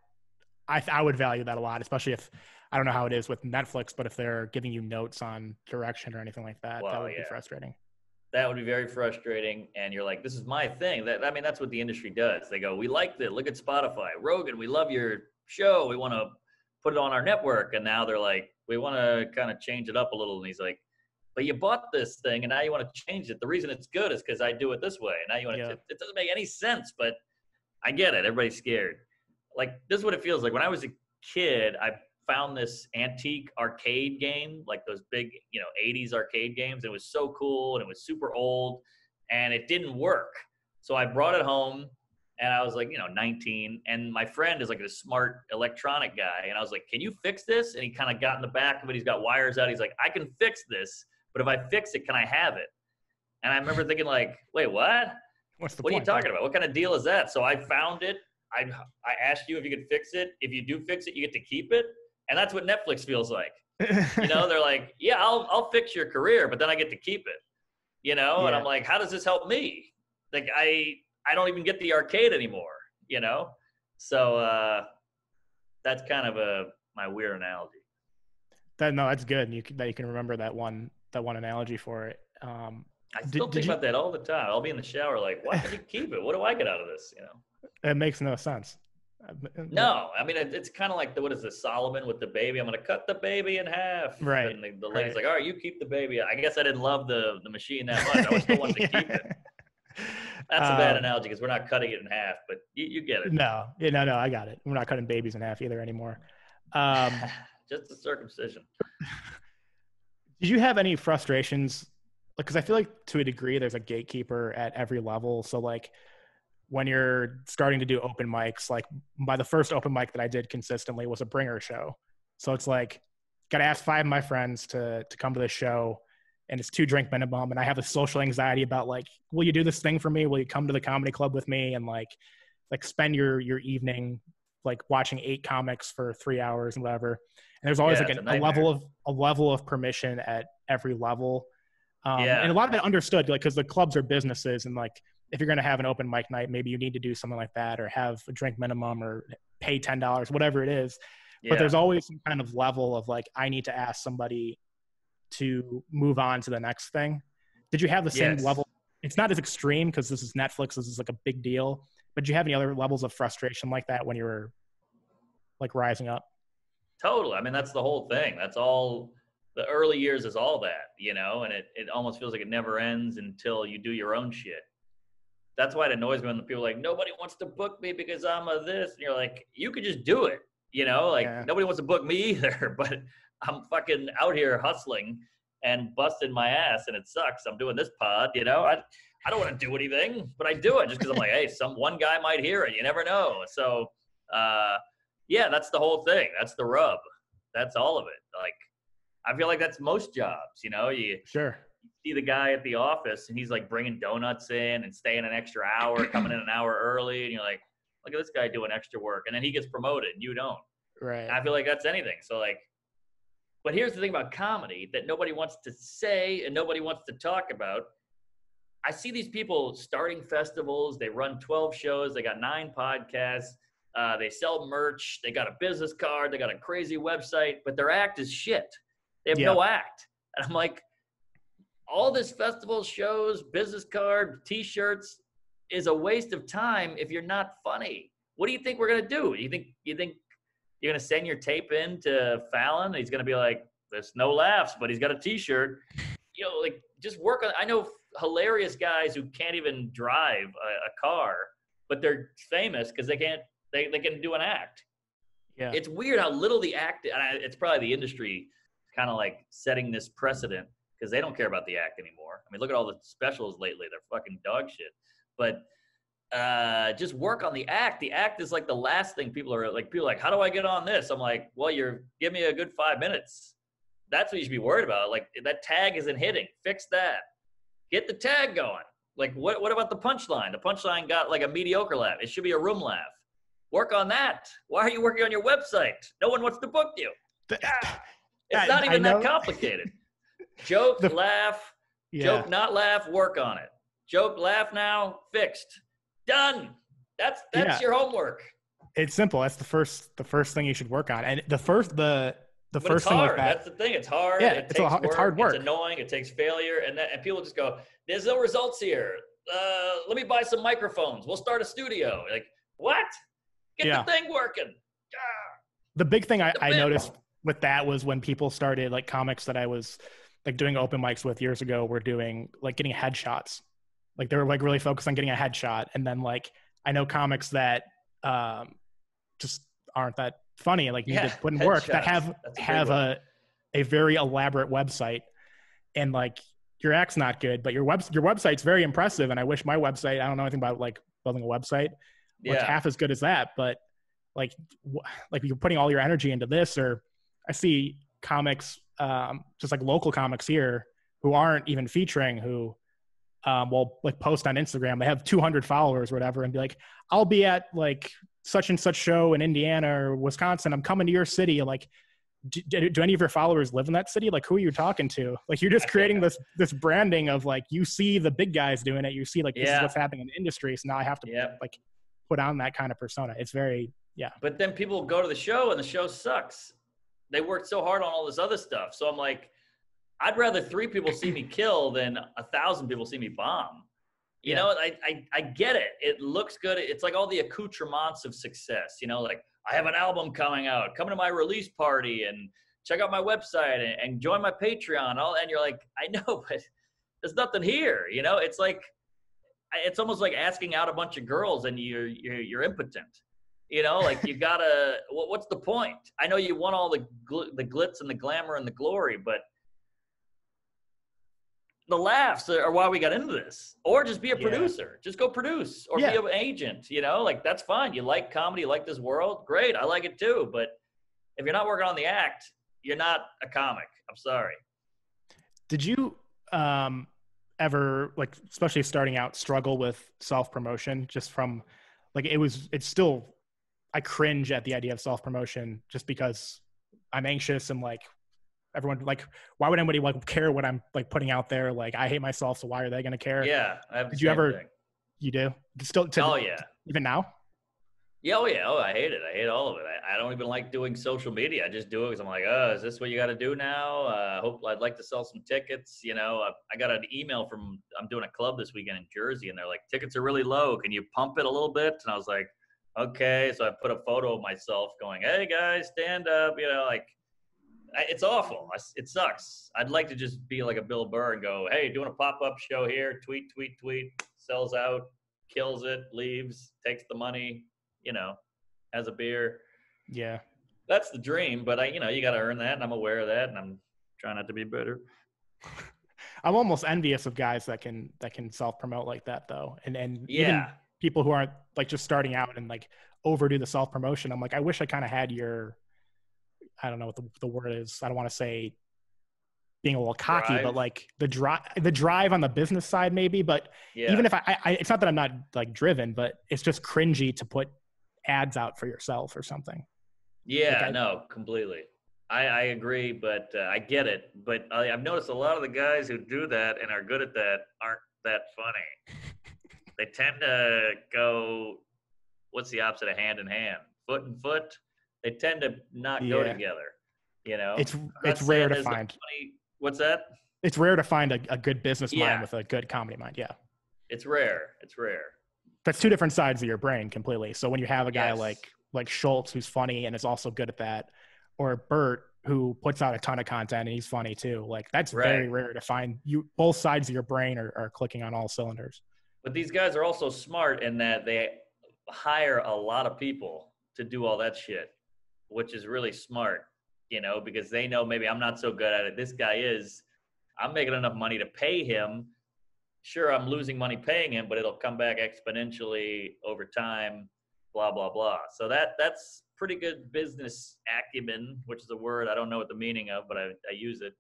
I would value that a lot, especially if, I don't know how it is with Netflix, but if they're giving you notes on direction or anything like that, that would be frustrating. That would be very frustrating. And you're like, this is my thing. That's what the industry does. They go, we liked it. Look at Spotify. Rogan, we love your show. We want to put it on our network. And now they're like, we want to kind of change it up a little. And he's like, but you bought this thing and now you want to change it. The reason it's good is because I do it this way. And now you want to, it doesn't make any sense, but I get it. Everybody's scared. Like, this is what it feels like. When I was a kid, I found this antique arcade game, like those big, 80s arcade games. It was so cool and it was super old and it didn't work. So I brought it home and I was like, 19. And my friend is like a smart electronic guy. And I was like, can you fix this? And he kind of got in the back of it. He's got wires out. He's like, I can fix this, but if I fix it, can I have it? And I remember thinking like, wait, what? What are you talking about? What kind of deal is that? So I found it. I asked you if you could fix it. If you do fix it, you get to keep it. And that's what Netflix feels like. They're like, yeah, I'll fix your career, but then I get to keep it. And I'm like, how does this help me? Like, I don't even get the arcade anymore, So that's kind of my weird analogy. That's good. That you can remember that one analogy for it. I still think about that all the time. I'll be in the shower like, why did you keep it? What do I get out of this? It makes no sense. No, I mean, it's kind of like what is the Solomon with the baby? I'm going to cut the baby in half. Right. And the lady's like, all right, you keep the baby. I guess I didn't love the machine that much. I still wanted to keep it. That's a bad analogy because we're not cutting it in half, but you get it. No, I got it. We're not cutting babies in half either anymore. Just the circumcision. Did you have any frustrations? Because I feel like to a degree there's a gatekeeper at every level. So like when you're starting to do open mics, like by the first open mic that I did consistently was a bringer show. So it's like, got to ask 5 of my friends to come to this show, and it's 2 drink minimum. And I have a social anxiety about like, will you do this thing for me? Will you come to the comedy club with me and like spend your evening like watching 8 comics for 3 hours and whatever. And there's always like a level of permission at every level. And a lot of it understood, like, because the clubs are businesses, and like if you're going to have an open mic night, maybe you need to do something like that, or have a drink minimum, or pay $10, whatever it is. But there's always some kind of level of like, I need to ask somebody to move on to the next thing. Did you have the same level? It's not as extreme because this is Netflix. This is like a big deal. But do you have any other levels of frustration like that when you were like rising up? Totally. I mean, that's the whole thing. That's all. The early years is all that, and it almost feels like it never ends until you do your own shit. That's why it annoys me when the people are like, nobody wants to book me because I'm a this. And you're like, you could just do it, Nobody wants to book me either, but I'm fucking out here hustling and busting my ass, and it sucks. I'm doing this pod, I don't want to do anything, but I do it just because I'm like, hey, one guy might hear it. You never know. So, that's the whole thing. That's the rub. That's all of it. Like, I feel like that's most jobs, You see the guy at the office and he's like bringing donuts in and staying an extra hour, coming in an hour early. And you're like, look at this guy doing extra work. And then he gets promoted and you don't. Right. And I feel like that's anything. So like, but here's the thing about comedy that nobody wants to say and nobody wants to talk about. I see these people starting festivals. They run 12 shows. They got 9 podcasts. They sell merch. They got a business card. They got a crazy website, but their act is shit. They have no act. And I'm like, all this festival shows, business card, T-shirts is a waste of time if you're not funny. What do you think we're going to do? You think you're going to send your tape in to Fallon? And he's going to be like, there's no laughs, but he's got a T-shirt. Like just work on. I know hilarious guys who can't even drive a car, but they're famous because they can do an act. Yeah, it's weird how little the act. It's probably the industry kind of like setting this precedent because they don't care about the act anymore. I mean, look at all the specials lately. They're fucking dog shit. But just work on the act. The act is like the last thing people are like, how do I get on this? I'm like, well, give me a good 5 minutes. That's what you should be worried about. Like that tag isn't hitting. Fix that. Get the tag going. Like what about the punchline? The punchline got like a mediocre laugh. It should be a room laugh. Work on that. Why are you working on your website? No one wants to book you. It's not even that complicated. Joke, laugh, joke, not laugh, work on it. Joke, laugh now, fixed. Done. That's your homework. It's simple. That's the first thing you should work on. And the first thing like that. That's the thing. It's hard. Yeah, it's hard work. It's annoying. It takes failure. And people just go, there's no results here. Let me buy some microphones. We'll start a studio. Like, what? Get the thing working. The big thing I noticed with that was when people started, like comics that I was like doing open mics with years ago were doing like getting headshots. Like they were like really focused on getting a headshot. And then like I know comics that just aren't that funny, like need to put in work, that have a very elaborate website, and like your act's not good, but your website's very impressive. And I wish my website, I don't know anything about like building a website, like half as good as that, but like you're putting all your energy into this. Or I see comics, just like local comics here who aren't even featuring, who will like post on Instagram. They have 200 followers or whatever, and be like, I'll be at like such and such show in Indiana or Wisconsin. I'm coming to your city. Like, do any of your followers live in that city? Like, who are you talking to? Like, you're just creating this branding of like, you see the big guys doing it. You see like, this is what's happening in the industry. So now I have to like put on that kind of persona. It's very, But then people go to the show and the show sucks. They worked so hard on all this other stuff. So I'm like, I'd rather 3 people see me kill than 1,000 people see me bomb. You know, I get it. It looks good. It's like all the accoutrements of success, you know, like I have an album coming out, come to my release party and check out my website and join my Patreon. And you're like, I know, but there's nothing here. You know, it's like, it's almost like asking out a bunch of girls and you're impotent. You know, like you gotta, what's the point? I know you want all the glitz and the glamour and the glory, but the laughs are why we got into this. Or just be a producer. Just go produce or be an agent, you know, like that's fine. You like comedy, you like this world. Great. I like it too. But if you're not working on the act, you're not a comic. I'm sorry. Did you ever, like, especially starting out, struggle with self-promotion just from like, it's still, I cringe at the idea of self-promotion just because I'm anxious and like, everyone, like, why would anybody like care what I'm like putting out there? Like, I hate myself, so why are they going to care? Yeah. I have the Did you ever? thing. You do? Still? Even now? Yeah. Oh yeah. Oh, I hate it. I hate all of it. I don't even like doing social media. I just do it because I'm like, oh, is this what you got to do now? I'd like to sell some tickets. You know, I got an email I'm doing a club this weekend in Jersey, and they're like, tickets are really low. Can you pump it a little bit? And I was like, okay. So I put a photo of myself going, hey guys, stand up. You know, like. It's awful. It sucks. I'd like to just be like a Bill Burr and go, hey, doing a pop-up show here, tweet, sells out, kills it, leaves, takes the money, you know, has a beer. Yeah. That's the dream, but you got to earn that, and I'm aware of that, and I'm trying not to be bitter. I'm almost envious of guys that can self-promote like that though. And even people who aren't like just starting out and like overdo the self-promotion. I'm like, I wish I kind of had your, I don't know what the word is. I don't want to say being a little cocky, but like the drive on the business side maybe. But even if I it's not that I'm not like driven, but it's just cringy to put ads out for yourself or something. Yeah, like no, completely. I agree, but I get it. But I've noticed a lot of the guys who do that and are good at that aren't that funny. They tend to go, what's the opposite of hand in hand? Foot and foot. They tend to not go together, you know. It's rare to find. What's that? It's rare to find a good business mind with a good comedy mind. Yeah. It's rare. It's rare. That's 2 different sides of your brain completely. So when you have a guy like Schultz who's funny and is also good at that, or Bert who puts out a ton of content and he's funny too, like that's very rare to find. Both sides of your brain are clicking on all cylinders. But these guys are also smart in that they hire a lot of people to do all that shit, which is really smart, you know, because they know maybe I'm not so good at it. This guy is. I'm making enough money to pay him. Sure, I'm losing money paying him, but it'll come back exponentially over time, blah, blah, blah. So that's pretty good business acumen, which is a word I don't know what the meaning of, but I use it.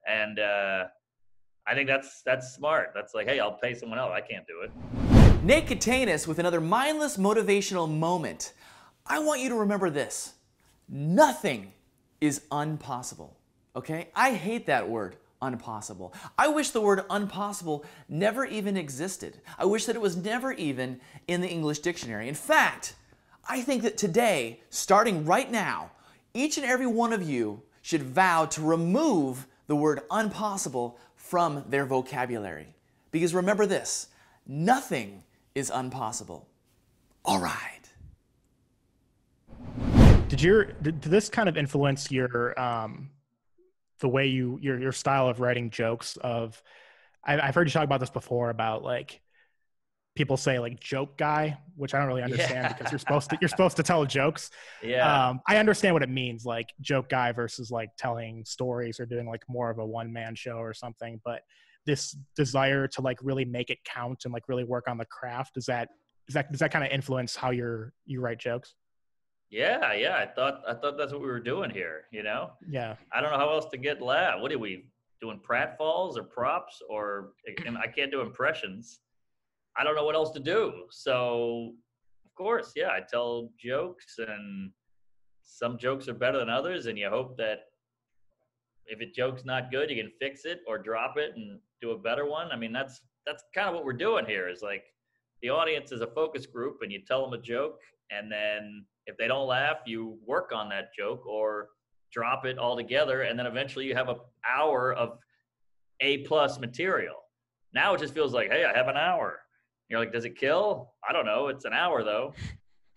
And I think that's smart. That's like, hey, I'll pay someone else. I can't do it. Nate Katanis with another mindless motivational moment. I want you to remember this. Nothing is impossible, okay? I hate that word, impossible. I wish the word impossible never even existed. I wish that it was never even in the English dictionary. In fact, I think that today, starting right now, each and every one of you should vow to remove the word impossible from their vocabulary. Because remember this, nothing is impossible. All right. Did this kind of influence your the way your style of writing jokes? I've heard you talk about this before about like people say like joke guy, which I don't really understand because you're supposed to tell jokes. Yeah. I understand what it means, like joke guy versus like telling stories or doing like more of a one-man show or something. But this desire to like really make it count and like really work on the craft, does that kind of influence how you write jokes? Yeah. I thought that's what we were doing here, you know? Yeah. I don't know how else to get laugh. What are we doing? Pratfalls or props? Or I can't do impressions. I don't know what else to do. So, of course, yeah, I tell jokes, and some jokes are better than others, and you hope that if a joke's not good, you can fix it or drop it and do a better one. I mean, that's kind of what we're doing here is like the audience is a focus group, and you tell them a joke, and then if they don't laugh, you work on that joke or drop it altogether, and then eventually you have an hour of A+ material. Now it just feels like, hey, I have an hour. You're like, does it kill? I don't know. It's an hour though,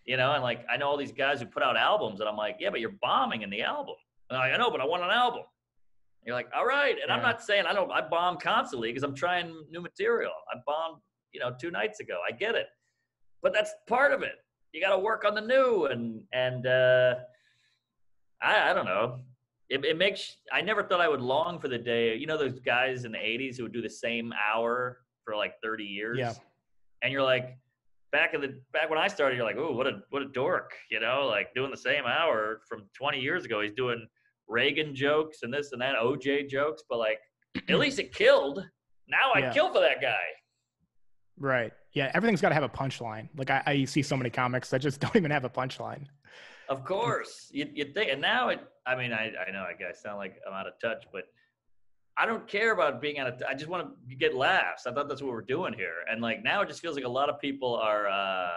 you know? And like, I know all these guys who put out albums, and I'm like, yeah, but you're bombing in the album. And I'm like, I know, but I want an album. And you're like, all right. And I'm not saying I bomb constantly because I'm trying new material. I bombed, 2 nights ago. I get it, but that's part of it. You got to work on the new and I don't know. It makes, I never thought I would long for the day. Those guys in the 80s who would do the same hour for like 30 years. Yeah. And you're like, back when I started, you're like, oh, what a dork, like doing the same hour from 20 years ago. He's doing Reagan jokes and this and that, OJ jokes, but like, at least it killed. Now I kill for that guy. Right. Yeah. Everything's got to have a punchline. Like I see so many comics that just don't even have a punchline. Of course. You'd think, and now I know I sound like I'm out of touch, but I don't care about being out of I just want to get laughs. I thought that's what we're doing here. And like now it just feels like a lot of people are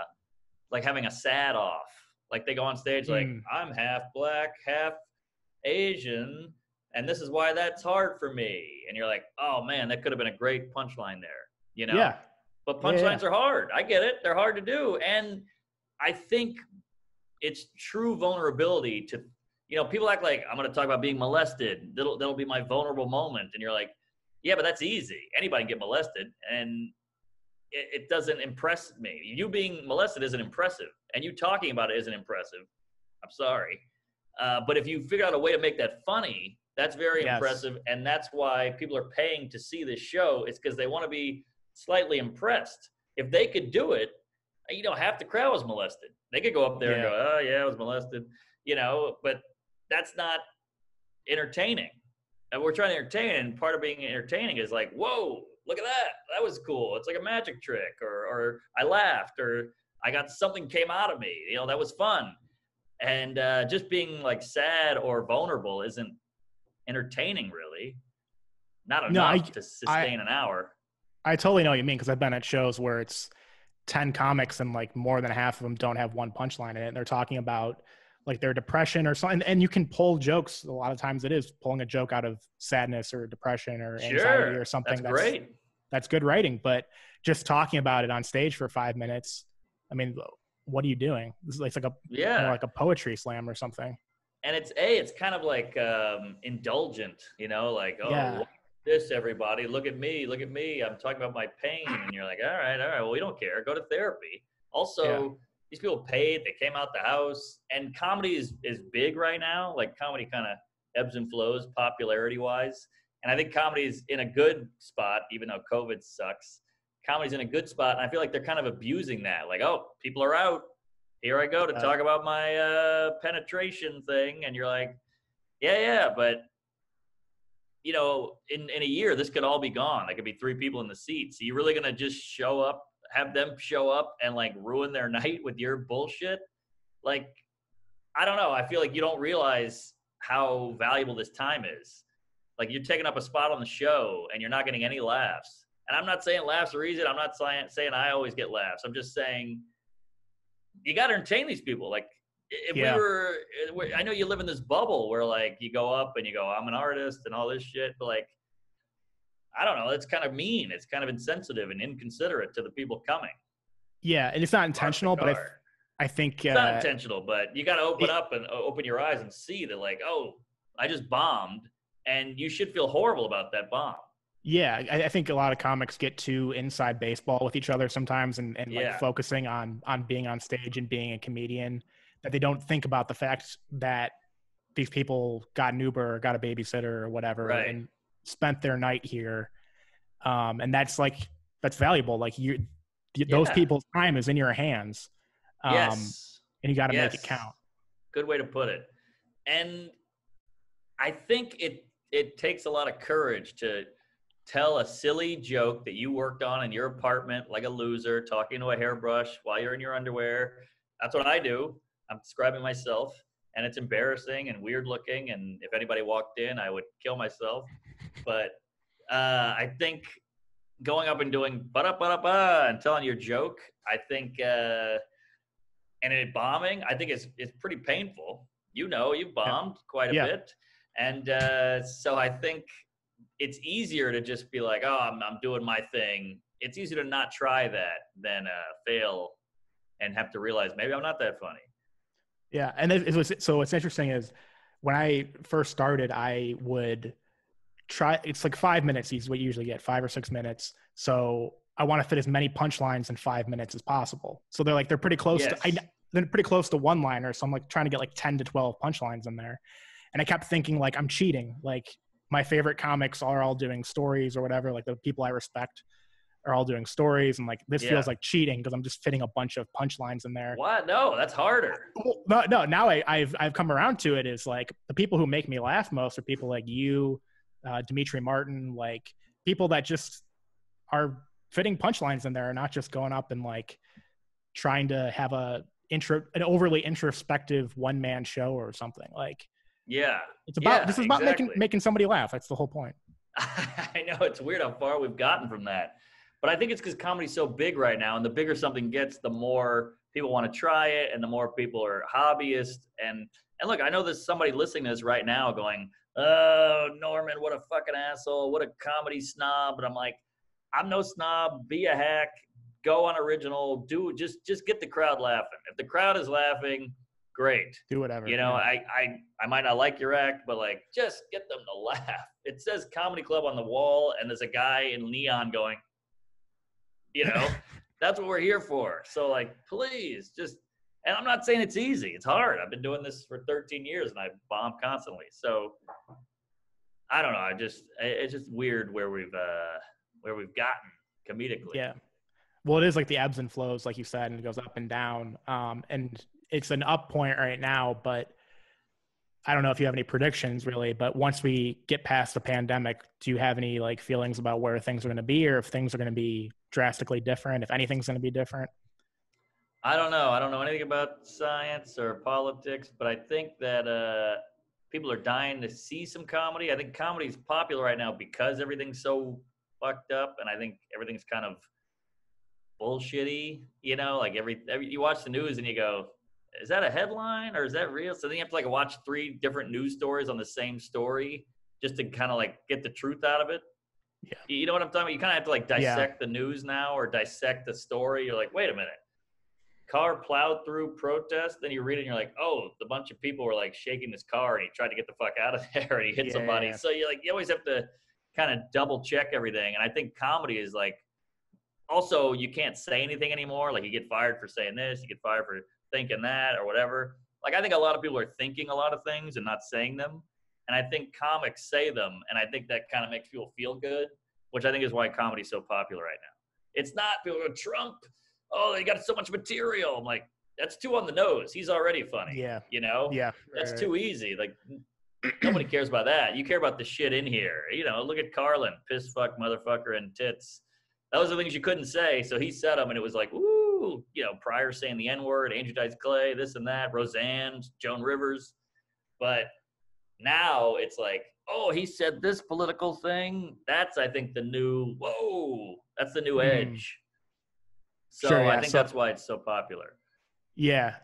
like having a sad off. Like they go on stage like, I'm half black, half Asian, and this is why that's hard for me. And you're like, oh man, that could have been a great punchline there, Yeah. But punchlines are hard. I get it. They're hard to do. And I think it's true vulnerability to, people act like I'm going to talk about being molested. That'll be my vulnerable moment. And you're like, yeah, but that's easy. Anybody can get molested. And it doesn't impress me. You being molested isn't impressive. And you talking about it isn't impressive. I'm sorry. But if you figure out a way to make that funny, that's very impressive. And that's why people are paying to see this show. It's because they want to be slightly impressed. If they could do it, half the crowd was molested. They could go up there and go, oh yeah, I was molested, but that's not entertaining. And we're trying to entertain, and part of being entertaining is like, whoa, look at that. That was cool. It's like a magic trick, or I laughed, or I got something came out of me. That was fun. And just being like sad or vulnerable isn't entertaining, really. Not enough to sustain an hour. I totally know what you mean, because I've been at shows where it's 10 comics and like more than half of them don't have one punchline in it. And they're talking about like their depression or something. And you can pull jokes. A lot of times it is pulling a joke out of sadness or depression or anxiety or something. That's great. That's good writing. But just talking about it on stage for 5 minutes, I mean, what are you doing? It's like more like a poetry slam or something. And it's kind of like indulgent, like, oh, this, everybody, look at me, I'm talking about my pain. And you're like, all right, well, we don't care, go to therapy. Also, these people paid, they came out the house, and comedy is big right now. Like comedy kind of ebbs and flows popularity wise, and I think comedy is in a good spot, even though COVID sucks. Comedy's in a good spot, and I feel like they're kind of abusing that. Like, oh, people are out, here I go to talk about my penetration thing. And you're like, yeah, but in a year, this could all be gone. There could be 3 people in the seats. So you really going to just have them show up and like ruin their night with your bullshit? Like, I don't know. I feel like you don't realize how valuable this time is. Like, you're taking up a spot on the show and you're not getting any laughs. And I'm not saying laughs are easy. I'm not saying I always get laughs. I'm just saying you got to entertain these people. Like, if I know you live in this bubble where like you go up and you go, I'm an artist and all this shit, but like, I don't know, it's kind of mean. It's kind of insensitive and inconsiderate to the people coming. Yeah, and it's not intentional, but I think it's not intentional, but you got to open up and open your eyes and see that, like, oh, I just bombed, and you should feel horrible about that bomb. Yeah, I think a lot of comics get too inside baseball with each other sometimes, and like focusing on being on stage and being a comedian, that they don't think about the fact that these people got an Uber or got a babysitter or whatever and spent their night here. And that's valuable. Like those people's time is in your hands. And you got to make it count. Good way to put it. And I think it takes a lot of courage to tell a silly joke that you worked on in your apartment like a loser, talking to a hairbrush while you're in your underwear. That's what I do. I'm describing myself, and it's embarrassing and weird looking, and if anybody walked in, I would kill myself. But I think going up and doing ba-da-ba-da-ba and telling your joke, I think, and it bombing, I think it's pretty painful. You've bombed quite a bit. And so I think it's easier to just be like, oh, I'm doing my thing. It's easier to not try that than fail and have to realize maybe I'm not that funny. Yeah. And so what's interesting is when I first started, I would try, it's like 5 minutes is what you usually get, 5 or 6 minutes. So I want to fit as many punchlines in 5 minutes as possible. So they're pretty close they're pretty close to one-liners. So I'm like trying to get like 10 to 12 punchlines in there. And I kept thinking like I'm cheating. Like my favorite comics are all doing stories or whatever. Like the people I respect are all doing stories. And like, this feels like cheating because I'm just fitting a bunch of punchlines in there. What? No, that's harder. Well, no, now I've come around to it is like the people who make me laugh most are people like you, Dimitri Martin, like people that just are fitting punchlines in there and not just going up and like trying to have an overly introspective one-man show or something. Like, it's about this is about making somebody laugh. That's the whole point. I know, it's weird how far we've gotten from that, but I think it's because comedy's so big right now, and the bigger something gets, the more people want to try it, and the more people are hobbyists. And look, I know there's somebody listening to this right now going, "Oh, Norman, what a fucking asshole! What a comedy snob!" But I'm like, I'm no snob. Be a hack. Go on original. Just get the crowd laughing. If the crowd is laughing, great. Do whatever. I might not like your act, but like, just get them to laugh. It says comedy club on the wall, and there's a guy in neon going, that's what we're here for. So like, please and I'm not saying it's easy. It's hard. I've been doing this for 13 years and I bomb constantly. So I don't know. It's just weird where we've gotten comedically. Yeah. Well, it is like the ebbs and flows, like you said, and it goes up and down. And it's an up point right now, but I don't know if you have any predictions really, but once we get past the pandemic, do you have any like feelings about where things are going to be, or if things are going to be drastically different, if anything's going to be different? I don't know. I don't know anything about science or politics, but I think that people are dying to see some comedy. I think comedy is popular right now because everything's so fucked up, and I think everything's kind of bullshitty, like every you watch the news and you go, is that a headline or is that real? So then you have to like watch 3 different news stories on the same story just to kind of like get the truth out of it. Yeah. You know what I'm talking about? You kind of have to like dissect the news now, or dissect the story. You're like, wait a minute. Car plowed through protest. Then you read it and you're like, oh, the bunch of people were like shaking this car and he tried to get the fuck out of there and he hit somebody. So you always have to kind of double check everything. And I think comedy is like, also you can't say anything anymore. Like you get fired for saying this, you get fired for thinking that or whatever. Like I think a lot of people are thinking a lot of things and not saying them. And I think comics say them. And I think that kind of makes people feel good, which I think is why comedy is so popular right now. It's not people go, Trump, oh, they got so much material. I'm like, that's too on the nose. He's already funny. Yeah. Yeah. That's too easy. Like nobody cares about that. You care about the shit in here. Look at Carlin, piss, fuck, motherfucker, and tits. Those are things you couldn't say. So he said them and it was like, woo, Pryor saying the N-word, Andrew Dice Clay, this and that, Roseanne, Joan Rivers. But now it's like, oh, he said this political thing. That's, I think, the new, that's the new edge. So I think that's why it's so popular. Yeah.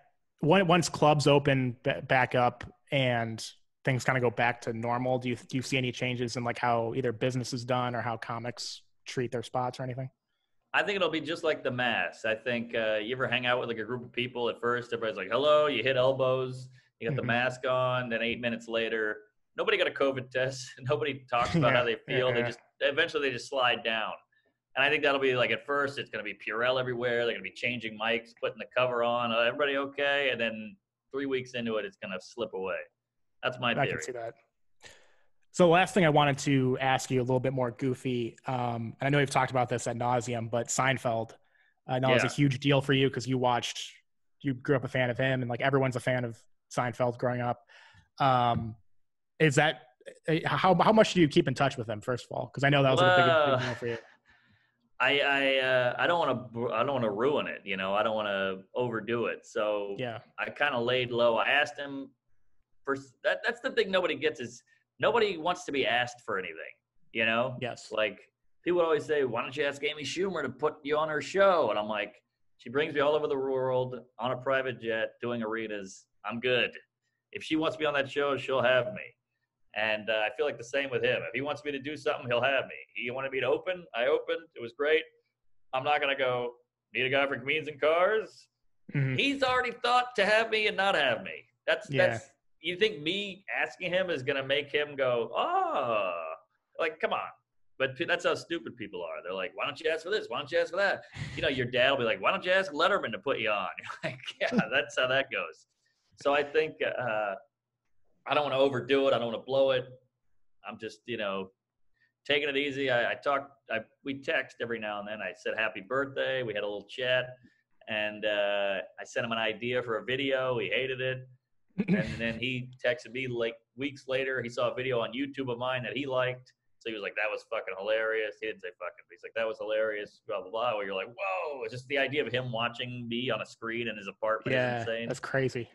Once clubs open back up and things kind of go back to normal, do you see any changes in like how either business is done or how comics treat their spots or anything? I think it'll be just like The Mask. I think you ever hang out with like a group of people at first, everybody's like, hello, you hit elbows, you got the mask on, then 8 minutes later, nobody got a COVID test. Nobody talks about how they feel. They eventually just slide down. And I think that'll be like, at first, it's going to be Purell everywhere. They're going to be changing mics, putting the cover on. Everybody okay? And then 3 weeks into it, it's going to slip away. That's my theory. I can see that. So last thing I wanted to ask you, a little bit more goofy, and I know you've talked about this ad nauseum, but Seinfeld, I know it's a huge deal for you because you grew up a fan of him, and like everyone's a fan of Seinfeld growing up. Is that how much do you keep in touch with him, first of all? Because I know that was a big deal for you. I don't want to ruin it. You know, I don't want to overdo it. So I kind of laid low. I asked him for that. That's the thing nobody gets is nobody wants to be asked for anything. You know? Yes. Like people always say, why don't you ask Amy Schumer to put you on her show? And I'm like, she brings me all over the world on a private jet doing arenas. I'm good. If she wants me on that show, she'll have me. And I feel like the same with him. If he wants me to do something, he'll have me. He wanted me to open. I opened. It was great. I'm not going to go need a guy for Comedians in Cars. Mm-hmm. He's already thought to have me and not have me. That's you think me asking him is going to make him go, oh, like, come on. But that's how stupid people are. They're like, why don't you ask for this? Why don't you ask for that? You know, your dad will be like, why don't you ask Letterman to put you on? You're like, yeah, that's how that goes. So I think I don't want to overdo it. I don't want to blow it. I'm just, you know, taking it easy. We text every now and then. I said happy birthday. We had a little chat, and I sent him an idea for a video. He hated it, and then he texted me like weeks later. He saw a video on YouTube of mine that he liked. So he was like, that was fucking hilarious. He didn't say fucking, but he's like, that was hilarious, blah, blah, blah. Where you're like, whoa, it's just the idea of him watching me on a screen in his apartment is insane. That's crazy.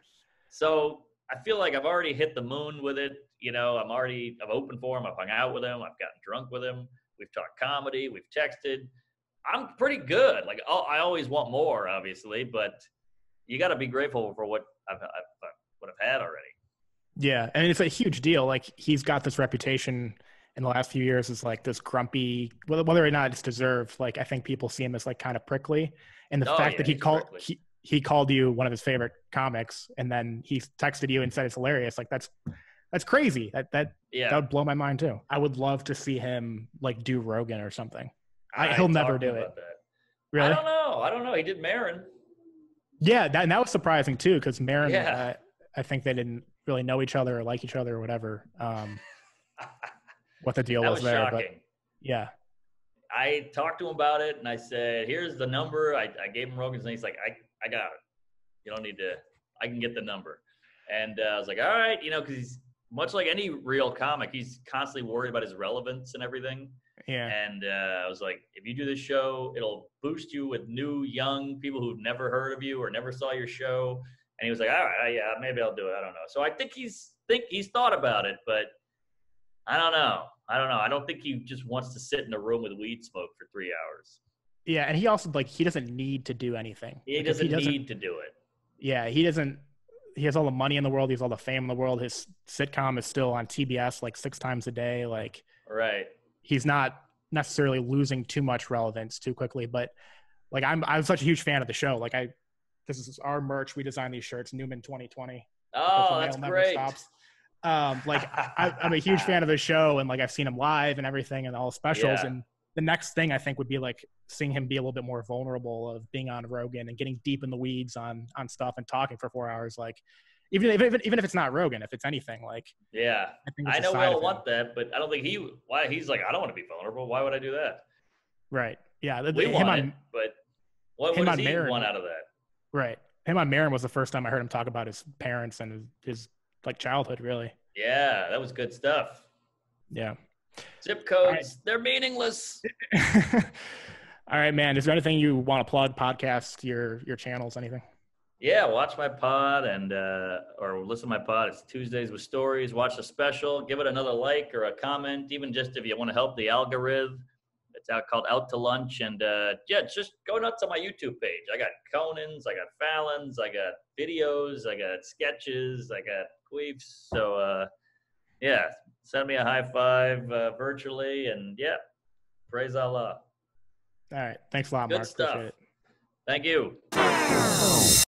So I feel like I've already hit the moon with it. You know, I'm open for him. I've hung out with him. I've gotten drunk with him. We've talked comedy. We've texted. I'm pretty good. Like, I always want more, obviously, but you got to be grateful for what I've had already. Yeah, and it's a huge deal. Like, he's got this reputation in the last few years as like this grumpy, whether or not it's deserved. Like, I think people see him as like kind of prickly, and the fact that he called you one of his favorite comics, and then he texted you and said it's hilarious. Like, that's crazy. That would blow my mind too. I would love to see him like do Rogan or something. He'll never do it. Really? I don't know. He did Maron. Yeah, that was surprising too, because Maron, I think they didn't really know each other or like each other or whatever. What the deal was there? Shocking. But yeah. I talked to him about it, and I said, here's the number. I gave him Rogan's name. He's like, I got it. You don't need to. I can get the number. And I was like, all right, you know, because he's much like any real comic. He's constantly worried about his relevance and everything. Yeah. And I was like, if you do this show, it'll boost you with new, young people who've never heard of you or never saw your show. And he was like, all right, yeah, maybe I'll do it. I don't know. So I think he's thought about it, but I don't know. I don't think he just wants to sit in a room with weed smoke for 3 hours. Yeah, and he also he doesn't need to do anything. He doesn't need to do it. Yeah, he doesn't. He has all the money in the world. He has all the fame in the world. His sitcom is still on TBS like 6 times a day. Like, right. He's not necessarily losing too much relevance too quickly. But like, I'm such a huge fan of the show. Like, this is our merch. We designed these shirts. Newman 2020. Oh, that's great. Like, I'm a huge fan of the show, and like I've seen him live and everything and all the specials. And the next thing I think would be like seeing him be a little bit more vulnerable of being on Rogan and getting deep in the weeds on stuff and talking for 4 hours. Like, even if it's not Rogan, if it's anything, like, I know we'll want that, but I don't think he's like, I don't want to be vulnerable. Why would I do that? Right. Yeah. We want it, but what does he want out of that? Right. Him on Maron was the first time I heard him talk about his parents and his like childhood, really. Yeah, that was good stuff. Yeah. Zip codes, they're meaningless. All right, man. Is there anything you want to plug? Podcast, your channels, anything? Yeah, watch my pod and or listen to my pod. It's Tuesdays with Stories. Watch the special. Give it another like or a comment, even just if you want to help the algorithm. It's called Out to Lunch, and just go nuts on my YouTube page. I got Conan's, I got Fallon's, I got videos, I got sketches, I got queefs. So send me a high five virtually, and praise Allah. All right. Thanks a lot, Good Mark. stuff. Appreciate it. Thank you.